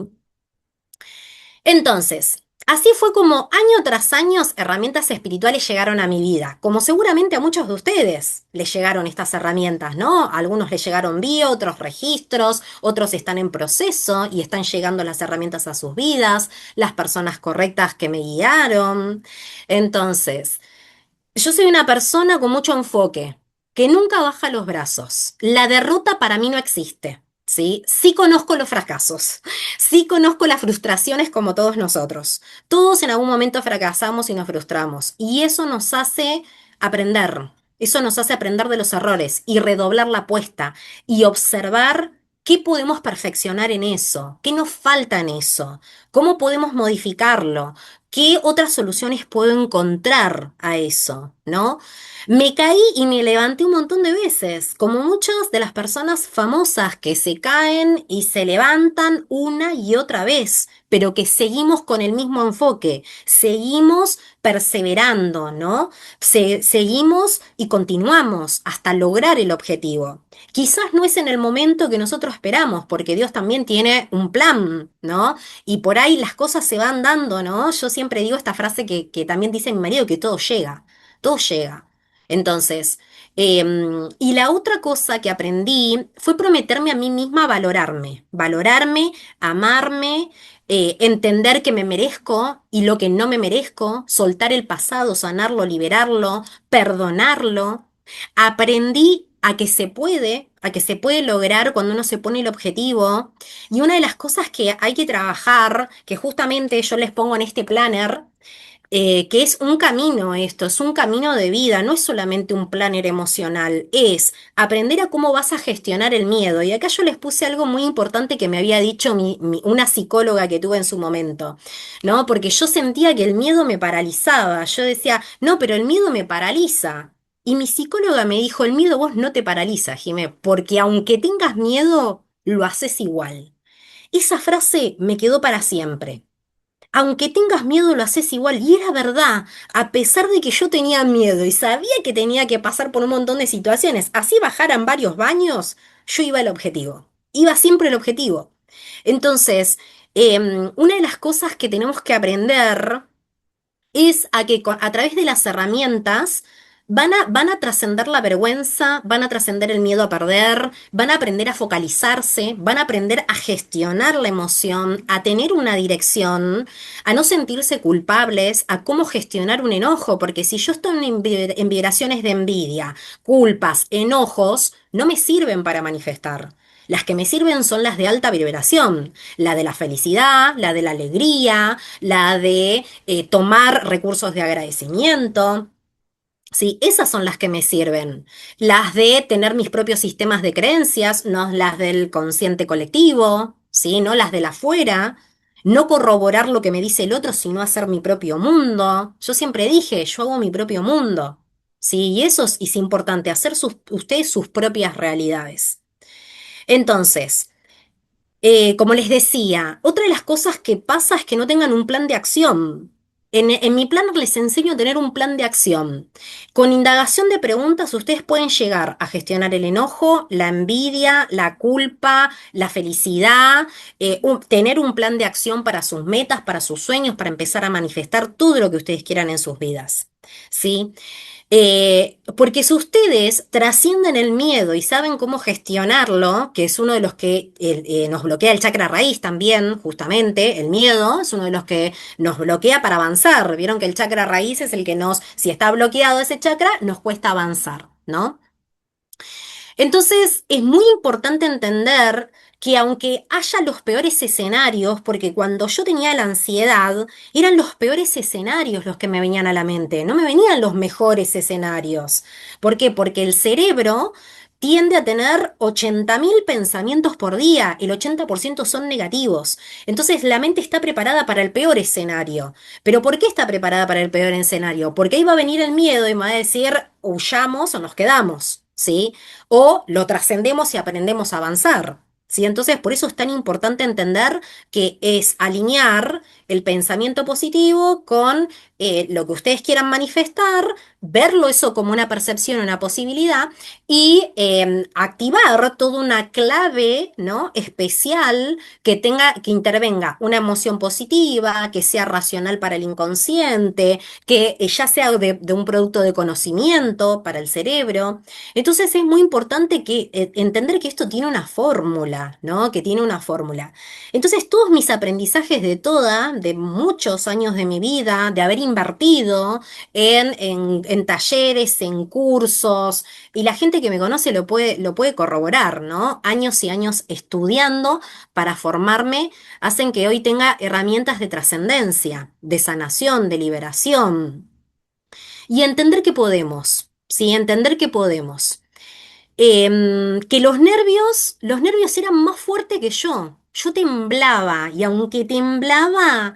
Entonces, así fue como año tras año herramientas espirituales llegaron a mi vida, como seguramente a muchos de ustedes les llegaron estas herramientas, ¿no? A algunos les llegaron bio, otros registros, otros están en proceso y están llegando las herramientas a sus vidas, las personas correctas que me guiaron. Entonces, yo soy una persona con mucho enfoque, que nunca baja los brazos. La derrota para mí no existe, ¿sí? Sí conozco los fracasos, sí conozco las frustraciones como todos nosotros. Todos en algún momento fracasamos y nos frustramos. Y eso nos hace aprender. Eso nos hace aprender de los errores y redoblar la apuesta y observar qué podemos perfeccionar en eso, qué nos falta en eso, cómo podemos modificarlo. ¿Qué otras soluciones puedo encontrar a eso? ¿No? Me caí y me levanté un montón de veces, como muchas de las personas famosas que se caen y se levantan una y otra vez, pero que seguimos con el mismo enfoque, seguimos perseverando, ¿no? Seguimos y continuamos hasta lograr el objetivo. Quizás no es en el momento que nosotros esperamos, porque Dios también tiene un plan, ¿no? Y por ahí las cosas se van dando, ¿no? Yo siempre digo esta frase que también dice mi marido, que todo llega, todo llega. Entonces, y la otra cosa que aprendí fue prometerme a mí misma valorarme, amarme, entender que me merezco y lo que no me merezco, soltar el pasado, sanarlo, liberarlo, perdonarlo. Aprendí a que se puede lograr cuando uno se pone el objetivo y una de las cosas que hay que trabajar, que justamente yo les pongo en este planner, que es un camino esto, es un camino de vida, no es solamente un planner emocional, es aprender a cómo vas a gestionar el miedo. Y acá yo les puse algo muy importante que me había dicho una psicóloga que tuve en su momento, ¿no? Porque yo sentía que el miedo me paralizaba, yo decía, no, pero el miedo me paraliza. Y mi psicóloga me dijo, el miedo vos no te paraliza, Jimé, porque aunque tengas miedo, lo haces igual. Esa frase me quedó para siempre. Aunque tengas miedo, lo haces igual. Y era verdad, a pesar de que yo tenía miedo y sabía que tenía que pasar por un montón de situaciones, así bajaran varios baños, yo iba al objetivo. Iba siempre al objetivo. Entonces, una de las cosas que tenemos que aprender es a que a través de las herramientas van a trascender la vergüenza, van a trascender el miedo a perder, van a aprender a focalizarse, van a aprender a gestionar la emoción, a tener una dirección, a no sentirse culpables, a cómo gestionar un enojo, porque si yo estoy en vibraciones de envidia, culpas, enojos, no me sirven para manifestar. Las que me sirven son las de alta vibración, la de la felicidad, la de la alegría, la de tomar recursos de agradecimiento. Sí, esas son las que me sirven. Las de tener mis propios sistemas de creencias, no las del consciente colectivo, ¿sí? No las del afuera. No corroborar lo que me dice el otro, sino hacer mi propio mundo. Yo siempre dije, yo hago mi propio mundo. Sí, y eso es importante, hacer ustedes sus propias realidades. Entonces, como les decía, otra de las cosas que pasa es que no tengan un plan de acción. En mi plan les enseño a tener un plan de acción. Con indagación de preguntas, ustedes pueden llegar a gestionar el enojo, la envidia, la culpa, la felicidad, tener un plan de acción para sus metas, para sus sueños, para empezar a manifestar todo lo que ustedes quieran en sus vidas. ¿Sí? Porque si ustedes trascienden el miedo y saben cómo gestionarlo, que es uno de los que nos bloquea el chakra raíz también, justamente, el miedo es uno de los que nos bloquea para avanzar. Vieron que el chakra raíz es el que si está bloqueado ese chakra, nos cuesta avanzar, ¿no? Entonces, es muy importante entender que aunque haya los peores escenarios, porque cuando yo tenía la ansiedad, eran los peores escenarios los que me venían a la mente, no me venían los mejores escenarios. ¿Por qué? Porque el cerebro tiende a tener 80.000 pensamientos por día, el 80% son negativos. Entonces la mente está preparada para el peor escenario. ¿Pero por qué está preparada para el peor escenario? Porque ahí va a venir el miedo y me va a decir, huyamos o nos quedamos. ¿sí? O lo trascendemos y aprendemos a avanzar. ¿Sí? Entonces, por eso es tan importante entender que es alinear el pensamiento positivo con lo que ustedes quieran manifestar, verlo eso como una percepción, una posibilidad, y activar toda una clave, ¿no? especial que tenga, que intervenga una emoción positiva, que sea racional para el inconsciente, que ya sea de un producto de conocimiento para el cerebro. Entonces es muy importante que entender que esto tiene una fórmula, ¿no? Que tiene una fórmula. Entonces todos mis aprendizajes de muchos años de mi vida, de haber invertido en talleres, en cursos, y la gente que me conoce lo puede corroborar, ¿no? Años y años estudiando para formarme hacen que hoy tenga herramientas de trascendencia, de sanación, de liberación. Y entender que podemos, ¿sí? Entender que podemos. Que los nervios eran más fuertes que yo. Yo temblaba y aunque temblaba,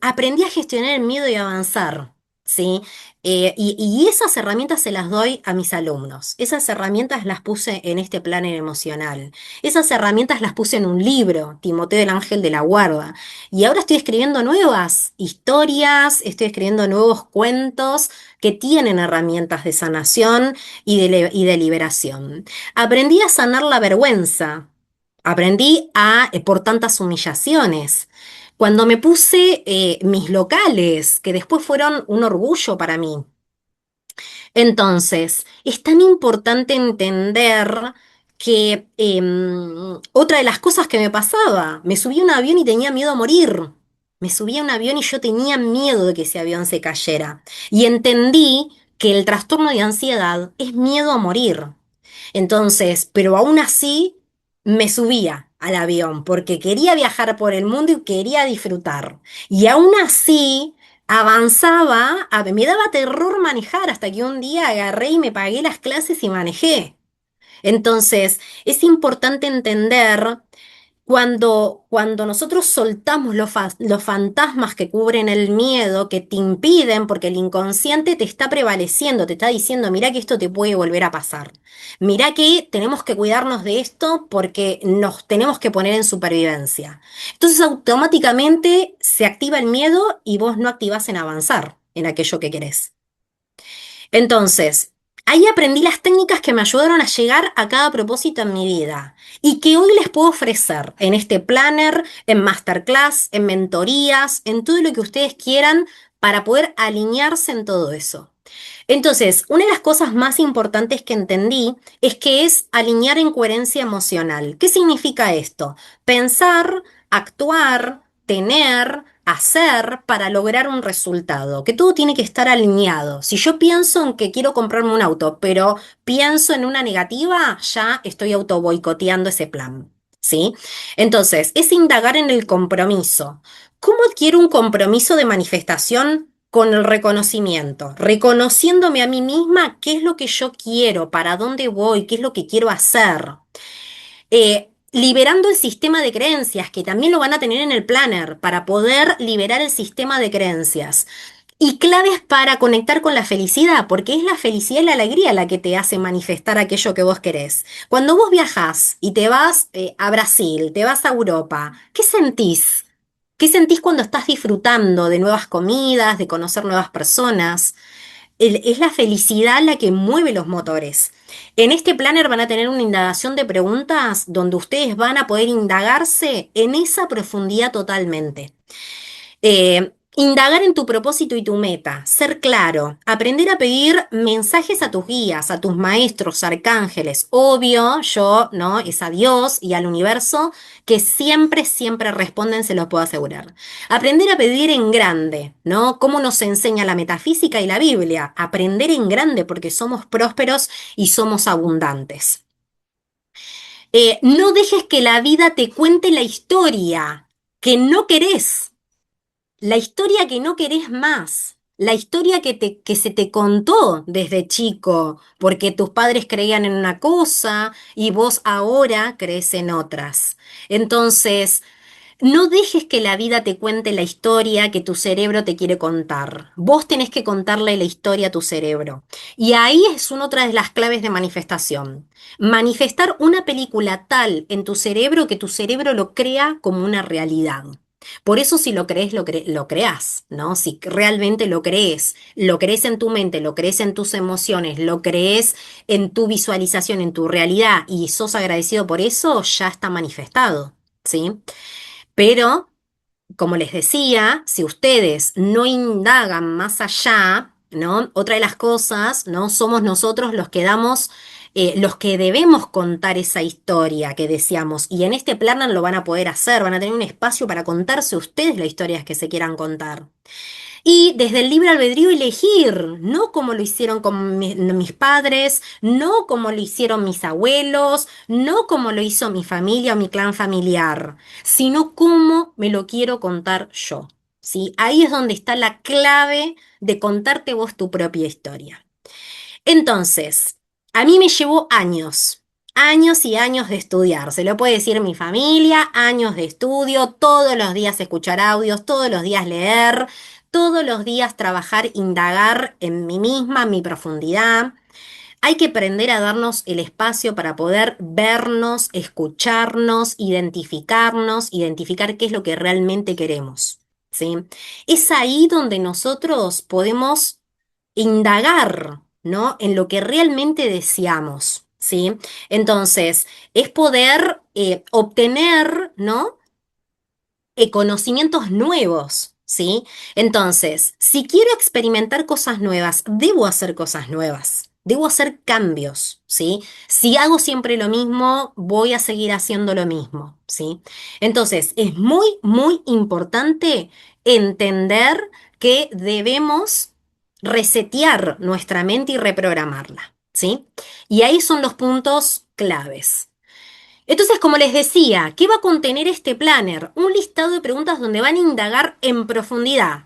aprendí a gestionar el miedo y avanzar, ¿sí? Y esas herramientas se las doy a mis alumnos. Esas herramientas las puse en este planner emocional. Esas herramientas las puse en un libro, Timoteo el Ángel de la Guarda. Y ahora estoy escribiendo nuevas historias, estoy escribiendo nuevos cuentos que tienen herramientas de sanación y de liberación. Aprendí a sanar la vergüenza. Aprendí por tantas humillaciones. Cuando me puse mis locales, que después fueron un orgullo para mí. Entonces, es tan importante entender que otra de las cosas que me pasaba, me subí a un avión y tenía miedo a morir. Me subí a un avión y yo tenía miedo de que ese avión se cayera. Y entendí que el trastorno de ansiedad es miedo a morir. Entonces, pero aún así me subía al avión porque quería viajar por el mundo y quería disfrutar. Y aún así avanzaba, me daba terror manejar hasta que un día agarré y me pagué las clases y manejé. Entonces, es importante entender cuando nosotros soltamos los fantasmas que cubren el miedo, que te impiden, porque el inconsciente te está prevaleciendo, te está diciendo, mira que esto te puede volver a pasar. Mira que tenemos que cuidarnos de esto porque nos tenemos que poner en supervivencia. Entonces automáticamente se activa el miedo y vos no activás en avanzar en aquello que querés. Entonces, ahí aprendí las técnicas que me ayudaron a llegar a cada propósito en mi vida y que hoy les puedo ofrecer en este planner, en masterclass, en mentorías, en todo lo que ustedes quieran para poder alinearse en todo eso. Entonces, una de las cosas más importantes que entendí es que es alinear en coherencia emocional. ¿Qué significa esto? Pensar, actuar, tener, hacer para lograr un resultado, que todo tiene que estar alineado. Si yo pienso en que quiero comprarme un auto, pero pienso en una negativa, ya estoy auto boicoteando ese plan. ¿Sí? Entonces, es indagar en el compromiso. ¿Cómo adquiero un compromiso de manifestación? Con el reconocimiento, reconociéndome a mí misma qué es lo que yo quiero, para dónde voy, qué es lo que quiero hacer. Liberando el sistema de creencias, que también lo van a tener en el planner, para poder liberar el sistema de creencias. Y claves para conectar con la felicidad, porque es la felicidad y la alegría la que te hace manifestar aquello que vos querés. Cuando vos viajás y te vas a Brasil, te vas a Europa, ¿qué sentís? ¿Qué sentís cuando estás disfrutando de nuevas comidas, de conocer nuevas personas? Es la felicidad la que mueve los motores. En este planner van a tener una indagación de preguntas donde ustedes van a poder indagarse en esa profundidad totalmente. Indagar en tu propósito y tu meta, ser claro, aprender a pedir mensajes a tus guías, a tus maestros, arcángeles. Obvio, yo, ¿no? Es a Dios y al universo que siempre, siempre responden, se los puedo asegurar. Aprender a pedir en grande, ¿no? Como nos enseña la metafísica y la Biblia. Aprender en grande porque somos prósperos y somos abundantes. No dejes que la vida te cuente la historia que no querés. La historia que no querés más, la historia que se te contó desde chico, porque tus padres creían en una cosa y vos ahora crees en otras. Entonces, No dejes que la vida te cuente la historia que tu cerebro te quiere contar. Vos tenés que contarle la historia a tu cerebro. Y ahí es una otra de las claves de manifestación. Manifestar una película tal en tu cerebro que tu cerebro lo crea como una realidad. Por eso si lo crees, lo creás, ¿no? Si realmente lo crees en tu mente, lo crees en tus emociones, lo crees en tu visualización, en tu realidad y sos agradecido por eso, ya está manifestado, ¿sí? Pero, como les decía, si ustedes no indagan más allá, ¿no? Otra de las cosas, ¿no? Somos nosotros los que damos, los que debemos contar esa historia que deseamos. Y en este plan lo van a poder hacer, van a tener un espacio para contarse ustedes las historias que se quieran contar. Y desde el libre albedrío elegir, no como lo hicieron con mis padres, no como lo hicieron mis abuelos, no como lo hizo mi familia o mi clan familiar, sino cómo me lo quiero contar yo. ¿Sí? Ahí es donde está la clave de contarte vos tu propia historia. Entonces, a mí me llevó años, años y años de estudiar. Se lo puede decir mi familia, años de estudio, todos los días escuchar audios, todos los días leer, todos los días trabajar, indagar en mí misma, en mi profundidad. Hay que aprender a darnos el espacio para poder vernos, escucharnos, identificar qué es lo que realmente queremos, ¿sí? Es ahí donde nosotros podemos indagar, ¿no? En lo que realmente deseamos, ¿sí? Entonces, es poder obtener, ¿no? Conocimientos nuevos, ¿sí? Entonces, si quiero experimentar cosas nuevas, debo hacer cosas nuevas, debo hacer cambios, ¿sí? Si hago siempre lo mismo, voy a seguir haciendo lo mismo, ¿sí? Entonces, es muy, muy importante entender que debemos resetear nuestra mente y reprogramarla, ¿sí? Y ahí son los puntos claves. Entonces, como les decía, ¿qué va a contener este planner? Un listado de preguntas donde van a indagar en profundidad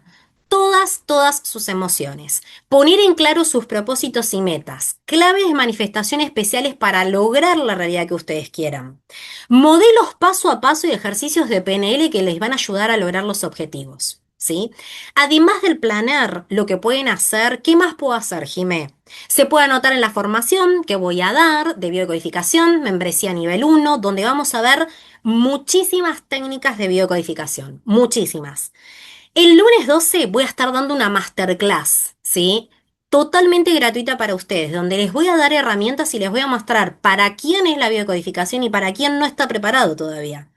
todas sus emociones, poner en claro sus propósitos y metas, claves de manifestación especiales para lograr la realidad que ustedes quieran, modelos paso a paso y ejercicios de PNL que les van a ayudar a lograr los objetivos. ¿Sí? Además del planner, lo que pueden hacer, ¿qué más puedo hacer, Jimé? Se puede anotar en la formación que voy a dar de biodecodificación, membresía nivel 1, donde vamos a ver muchísimas técnicas de biodecodificación, muchísimas. El lunes 12 voy a estar dando una masterclass, ¿sí? Totalmente gratuita para ustedes, donde les voy a dar herramientas y les voy a mostrar para quién es la biodecodificación y para quién no está preparado todavía,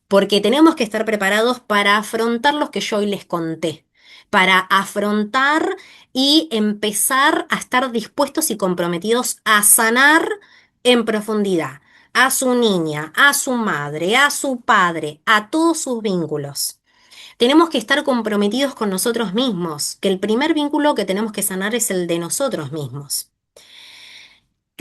porque tenemos que estar preparados para afrontar los que yo hoy les conté, para afrontar y empezar a estar dispuestos y comprometidos a sanar en profundidad a su niña, a su madre, a su padre, a todos sus vínculos. Tenemos que estar comprometidos con nosotros mismos, que el primer vínculo que tenemos que sanar es el de nosotros mismos.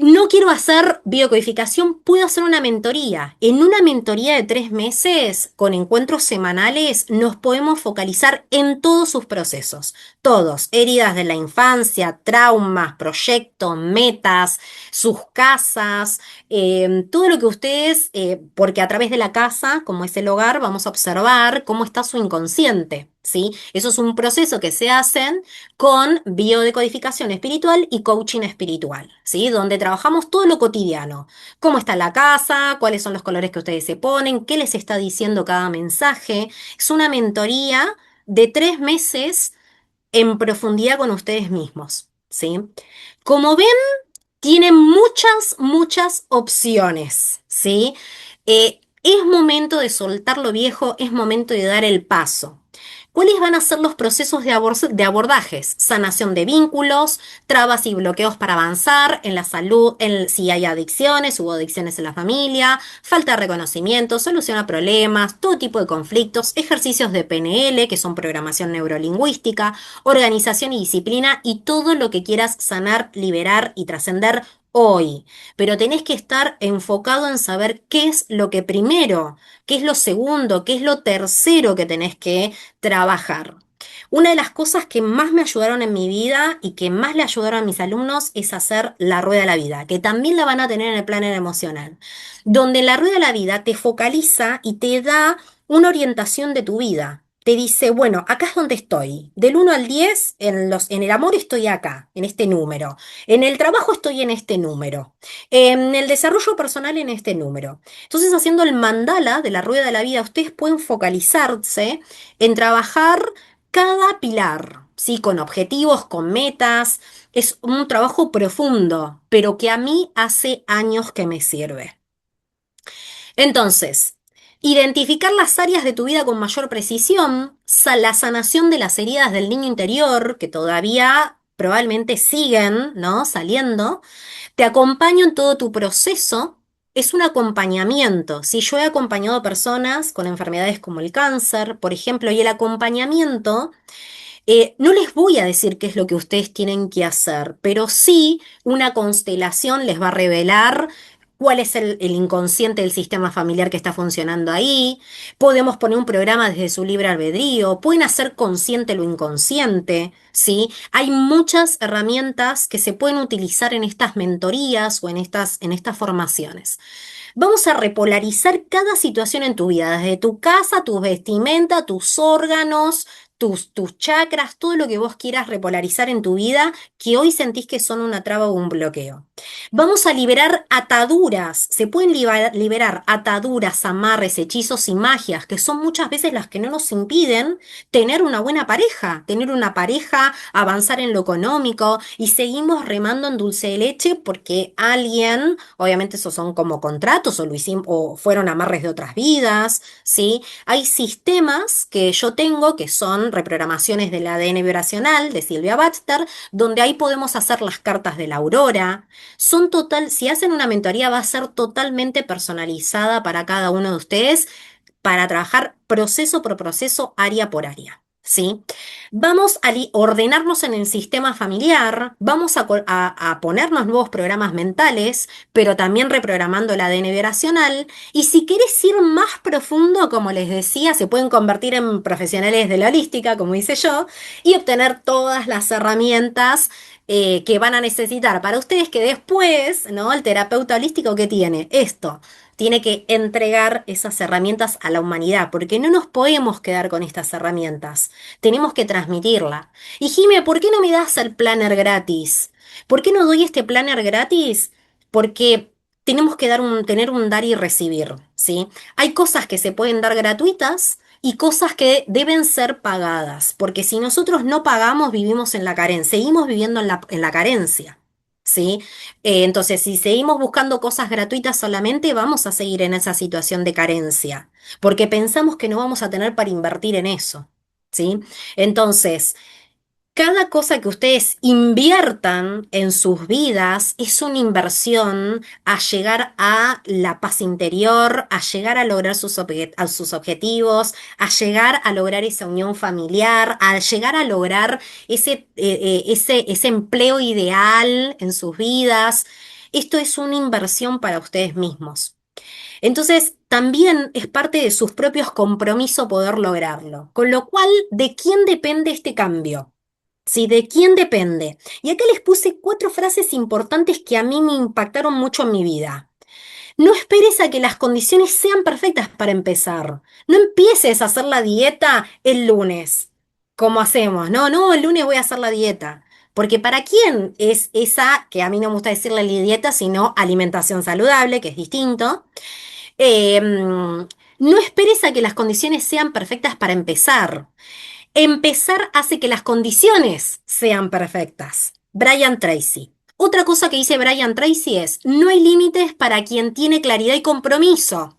No quiero hacer biocodificación, puedo hacer una mentoría. En una mentoría de 3 meses, con encuentros semanales, nos podemos focalizar en todos sus procesos. Todos, heridas de la infancia, traumas, proyectos, metas, sus casas, todo lo que ustedes, porque a través de la casa, como es el hogar, vamos a observar cómo está su inconsciente, ¿sí? Eso es un proceso que se hacen con biodecodificación espiritual y coaching espiritual, ¿sí? Donde trabajamos todo lo cotidiano. ¿Cómo está la casa? ¿Cuáles son los colores que ustedes se ponen? ¿Qué les está diciendo cada mensaje? Es una mentoría de 3 meses en profundidad con ustedes mismos, ¿sí? Como ven, tienen muchas opciones, ¿sí? Es momento de soltar lo viejo, es momento de dar el paso. ¿Cuáles van a ser los procesos de abordajes? Sanación de vínculos, trabas y bloqueos para avanzar en la salud, si hay adicciones, hubo adicciones en la familia, falta de reconocimiento, solución a problemas, todo tipo de conflictos, ejercicios de PNL, que son programación neurolingüística, organización y disciplina y todo lo que quieras sanar, liberar y trascender hoy. Pero tenés que estar enfocado en saber qué es lo que primero, qué es lo segundo, qué es lo tercero que tenés que trabajar. Una de las cosas que más me ayudaron en mi vida y que más le ayudaron a mis alumnos es hacer la rueda de la vida, que también la van a tener en el planner emocional, donde la rueda de la vida te focaliza y te da una orientación de tu vida. Te dice, bueno, acá es donde estoy. Del 1 al 10 en el amor estoy acá, en este número. En el trabajo estoy en este número. En el desarrollo personal en este número. Entonces, haciendo el mandala de la rueda de la vida, ustedes pueden focalizarse en trabajar cada pilar, ¿sí? Con objetivos, con metas. Es un trabajo profundo, pero que a mí hace años que me sirve. Entonces, identificar las áreas de tu vida con mayor precisión, la sanación de las heridas del niño interior, que todavía probablemente siguen, ¿no? Saliendo. Te acompaño en todo tu proceso. Es un acompañamiento. Si yo he acompañado personas con enfermedades como el cáncer, por ejemplo, y el acompañamiento no les voy a decir qué es lo que ustedes tienen que hacer, pero sí una constelación les va a revelar cuál es el inconsciente del sistema familiar que está funcionando ahí. Podemos poner un programa desde su libre albedrío. Pueden hacer consciente lo inconsciente, ¿sí? Hay muchas herramientas que se pueden utilizar en estas mentorías o en estas formaciones. Vamos a repolarizar cada situación en tu vida, desde tu casa, tus vestimenta, tus órganos, tus chakras, todo lo que vos quieras repolarizar en tu vida, que hoy sentís que son una traba o un bloqueo. Vamos a liberar ataduras, se pueden liberar ataduras, amarres, hechizos y magias, que son muchas veces las que no nos impiden tener una buena pareja, avanzar en lo económico y seguimos remando en dulce de leche porque alguien, obviamente esos son como contratos o lo hicimos, o fueron amarres de otras vidas, ¿sí? Hay sistemas que yo tengo que son reprogramaciones del ADN vibracional de Silvia Baxter, donde ahí podemos hacer las cartas de la aurora. Si hacen una mentoría va a ser totalmente personalizada para cada uno de ustedes para trabajar proceso por proceso, área por área. ¿Sí? Vamos a ordenarnos en el sistema familiar, vamos a ponernos nuevos programas mentales, pero también reprogramando el ADN vibracional. Y si querés ir más profundo, como les decía, se pueden convertir en profesionales de la holística, como hice yo, y obtener todas las herramientas que van a necesitar para ustedes, que después, ¿no? El terapeuta holístico, ¿qué tiene? Esto tiene que entregar esas herramientas a la humanidad, porque no nos podemos quedar con estas herramientas, tenemos que transmitirla. Y Jime, ¿por qué no me das el planner gratis? ¿Por qué no doy este planner gratis? Porque tenemos que tener un dar y recibir, ¿sí? Hay cosas que se pueden dar gratuitas y cosas que deben ser pagadas, porque si nosotros no pagamos, vivimos en la carencia, seguimos viviendo en la carencia. ¿Sí? Entonces, si seguimos buscando cosas gratuitas solamente, vamos a seguir en esa situación de carencia, porque pensamos que no vamos a tener para invertir en eso, ¿sí? Entonces, cada cosa que ustedes inviertan en sus vidas es una inversión a llegar a la paz interior, a llegar a lograr sus objetivos, a llegar a lograr esa unión familiar, a llegar a lograr ese empleo ideal en sus vidas. Esto es una inversión para ustedes mismos. Entonces, también es parte de sus propios compromisos poder lograrlo. Con lo cual, ¿de quién depende este cambio? Sí, ¿de quién depende? Y acá les puse 4 frases importantes que a mí me impactaron mucho en mi vida. No esperes a que las condiciones sean perfectas para empezar. No empieces a hacer la dieta el lunes, como hacemos. No, no, el lunes voy a hacer la dieta. Porque ¿para quién es esa, que a mí no me gusta decirle la dieta, sino alimentación saludable, que es distinto? No esperes a que las condiciones sean perfectas para empezar. Empezar hace que las condiciones sean perfectas. Brian Tracy. Otra cosa que dice Brian Tracy es, no hay límites para quien tiene claridad y compromiso.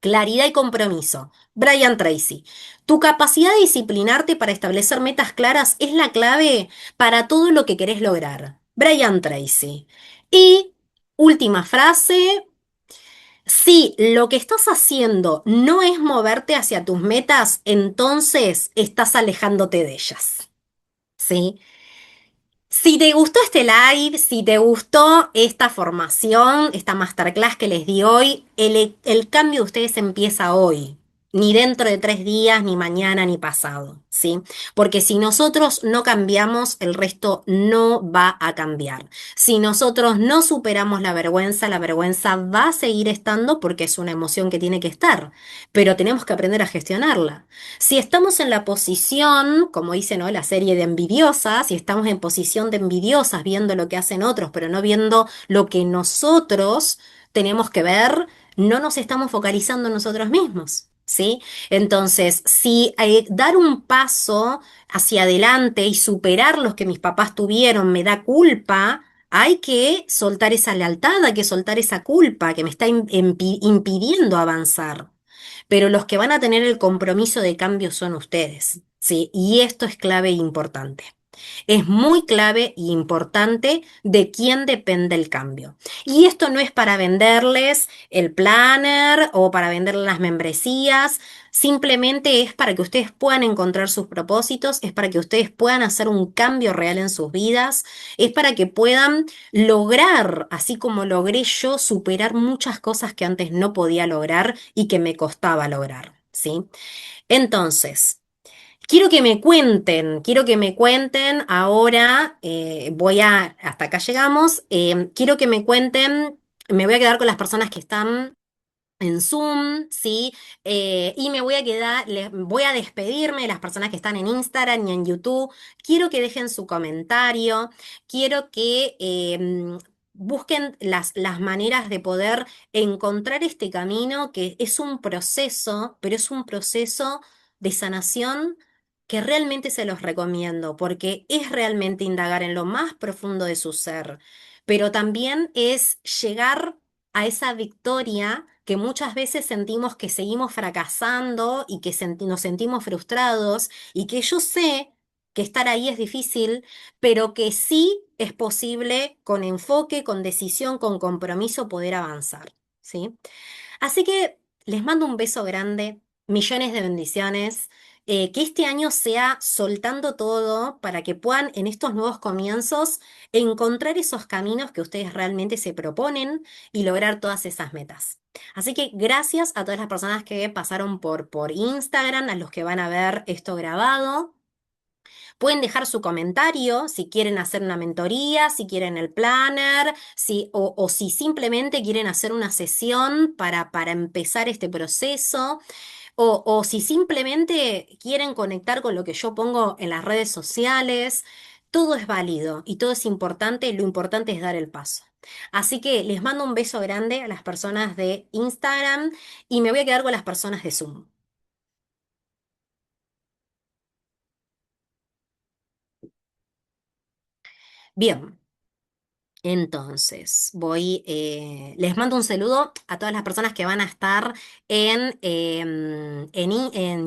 Claridad y compromiso. Brian Tracy. Tu capacidad de disciplinarte para establecer metas claras es la clave para todo lo que querés lograr. Brian Tracy. Y última frase. Si lo que estás haciendo no es moverte hacia tus metas, entonces estás alejándote de ellas. ¿Sí? Si te gustó este live, si te gustó esta formación, esta masterclass que les di hoy, el cambio de ustedes empieza hoy. ni dentro de 3 días, ni mañana, ni pasado, ¿sí? Porque si nosotros no cambiamos, el resto no va a cambiar. Si nosotros no superamos la vergüenza va a seguir estando porque es una emoción que tiene que estar, pero tenemos que aprender a gestionarla. Si estamos en la posición, como dice, ¿no? La serie de envidiosas, si estamos en posición de envidiosas, viendo lo que hacen otros, pero no viendo lo que nosotros tenemos que ver, no nos estamos focalizando en nosotros mismos. ¿Sí? Entonces, si dar un paso hacia adelante y superar los que mis papás tuvieron me da culpa, hay que soltar esa lealtad, hay que soltar esa culpa que me está impidiendo avanzar. Pero los que van a tener el compromiso de cambio son ustedes, ¿sí? Y esto es clave e importante. Es muy clave e importante de quién depende el cambio. Y esto no es para venderles el planner o para venderles las membresías, simplemente es para que ustedes puedan encontrar sus propósitos, es para que ustedes puedan hacer un cambio real en sus vidas, es para que puedan lograr, así como logré yo, superar muchas cosas que antes no podía lograr y que me costaba lograr, ¿sí? Entonces... quiero que me cuenten ahora, hasta acá llegamos, quiero que me cuenten, me voy a quedar con las personas que están en Zoom, ¿sí? Y me voy a quedar, voy a despedirme de las personas que están en Instagram y en YouTube. Quiero que dejen su comentario, quiero que busquen las maneras de poder encontrar este camino, que es un proceso, pero es un proceso de sanación que realmente se los recomiendo, porque es realmente indagar en lo más profundo de su ser, pero también es llegar a esa victoria que muchas veces sentimos que seguimos fracasando y que nos sentimos frustrados y que yo sé que estar ahí es difícil, pero que sí es posible con enfoque, con decisión, con compromiso poder avanzar, ¿sí? Así que les mando un beso grande, millones de bendiciones. Que este año sea soltando todo para que puedan en estos nuevos comienzos encontrar esos caminos que ustedes realmente se proponen y lograr todas esas metas. Así que gracias a todas las personas que pasaron por Instagram, a los que van a ver esto grabado. Pueden dejar su comentario si quieren hacer una mentoría, si quieren el planner, o si simplemente quieren hacer una sesión para empezar este proceso. O si simplemente quieren conectar con lo que yo pongo en las redes sociales, todo es válido y todo es importante, lo importante es dar el paso. Así que les mando un beso grande a las personas de Instagram y me voy a quedar con las personas de Zoom. Bien. Entonces, les mando un saludo a todas las personas que van a estar en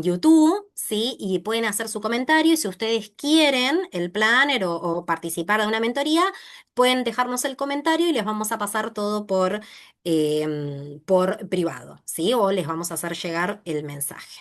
YouTube, ¿sí? Y pueden hacer su comentario. Y si ustedes quieren el planner o participar de una mentoría, pueden dejarnos el comentario y les vamos a pasar todo por privado, ¿sí? O les vamos a hacer llegar el mensaje.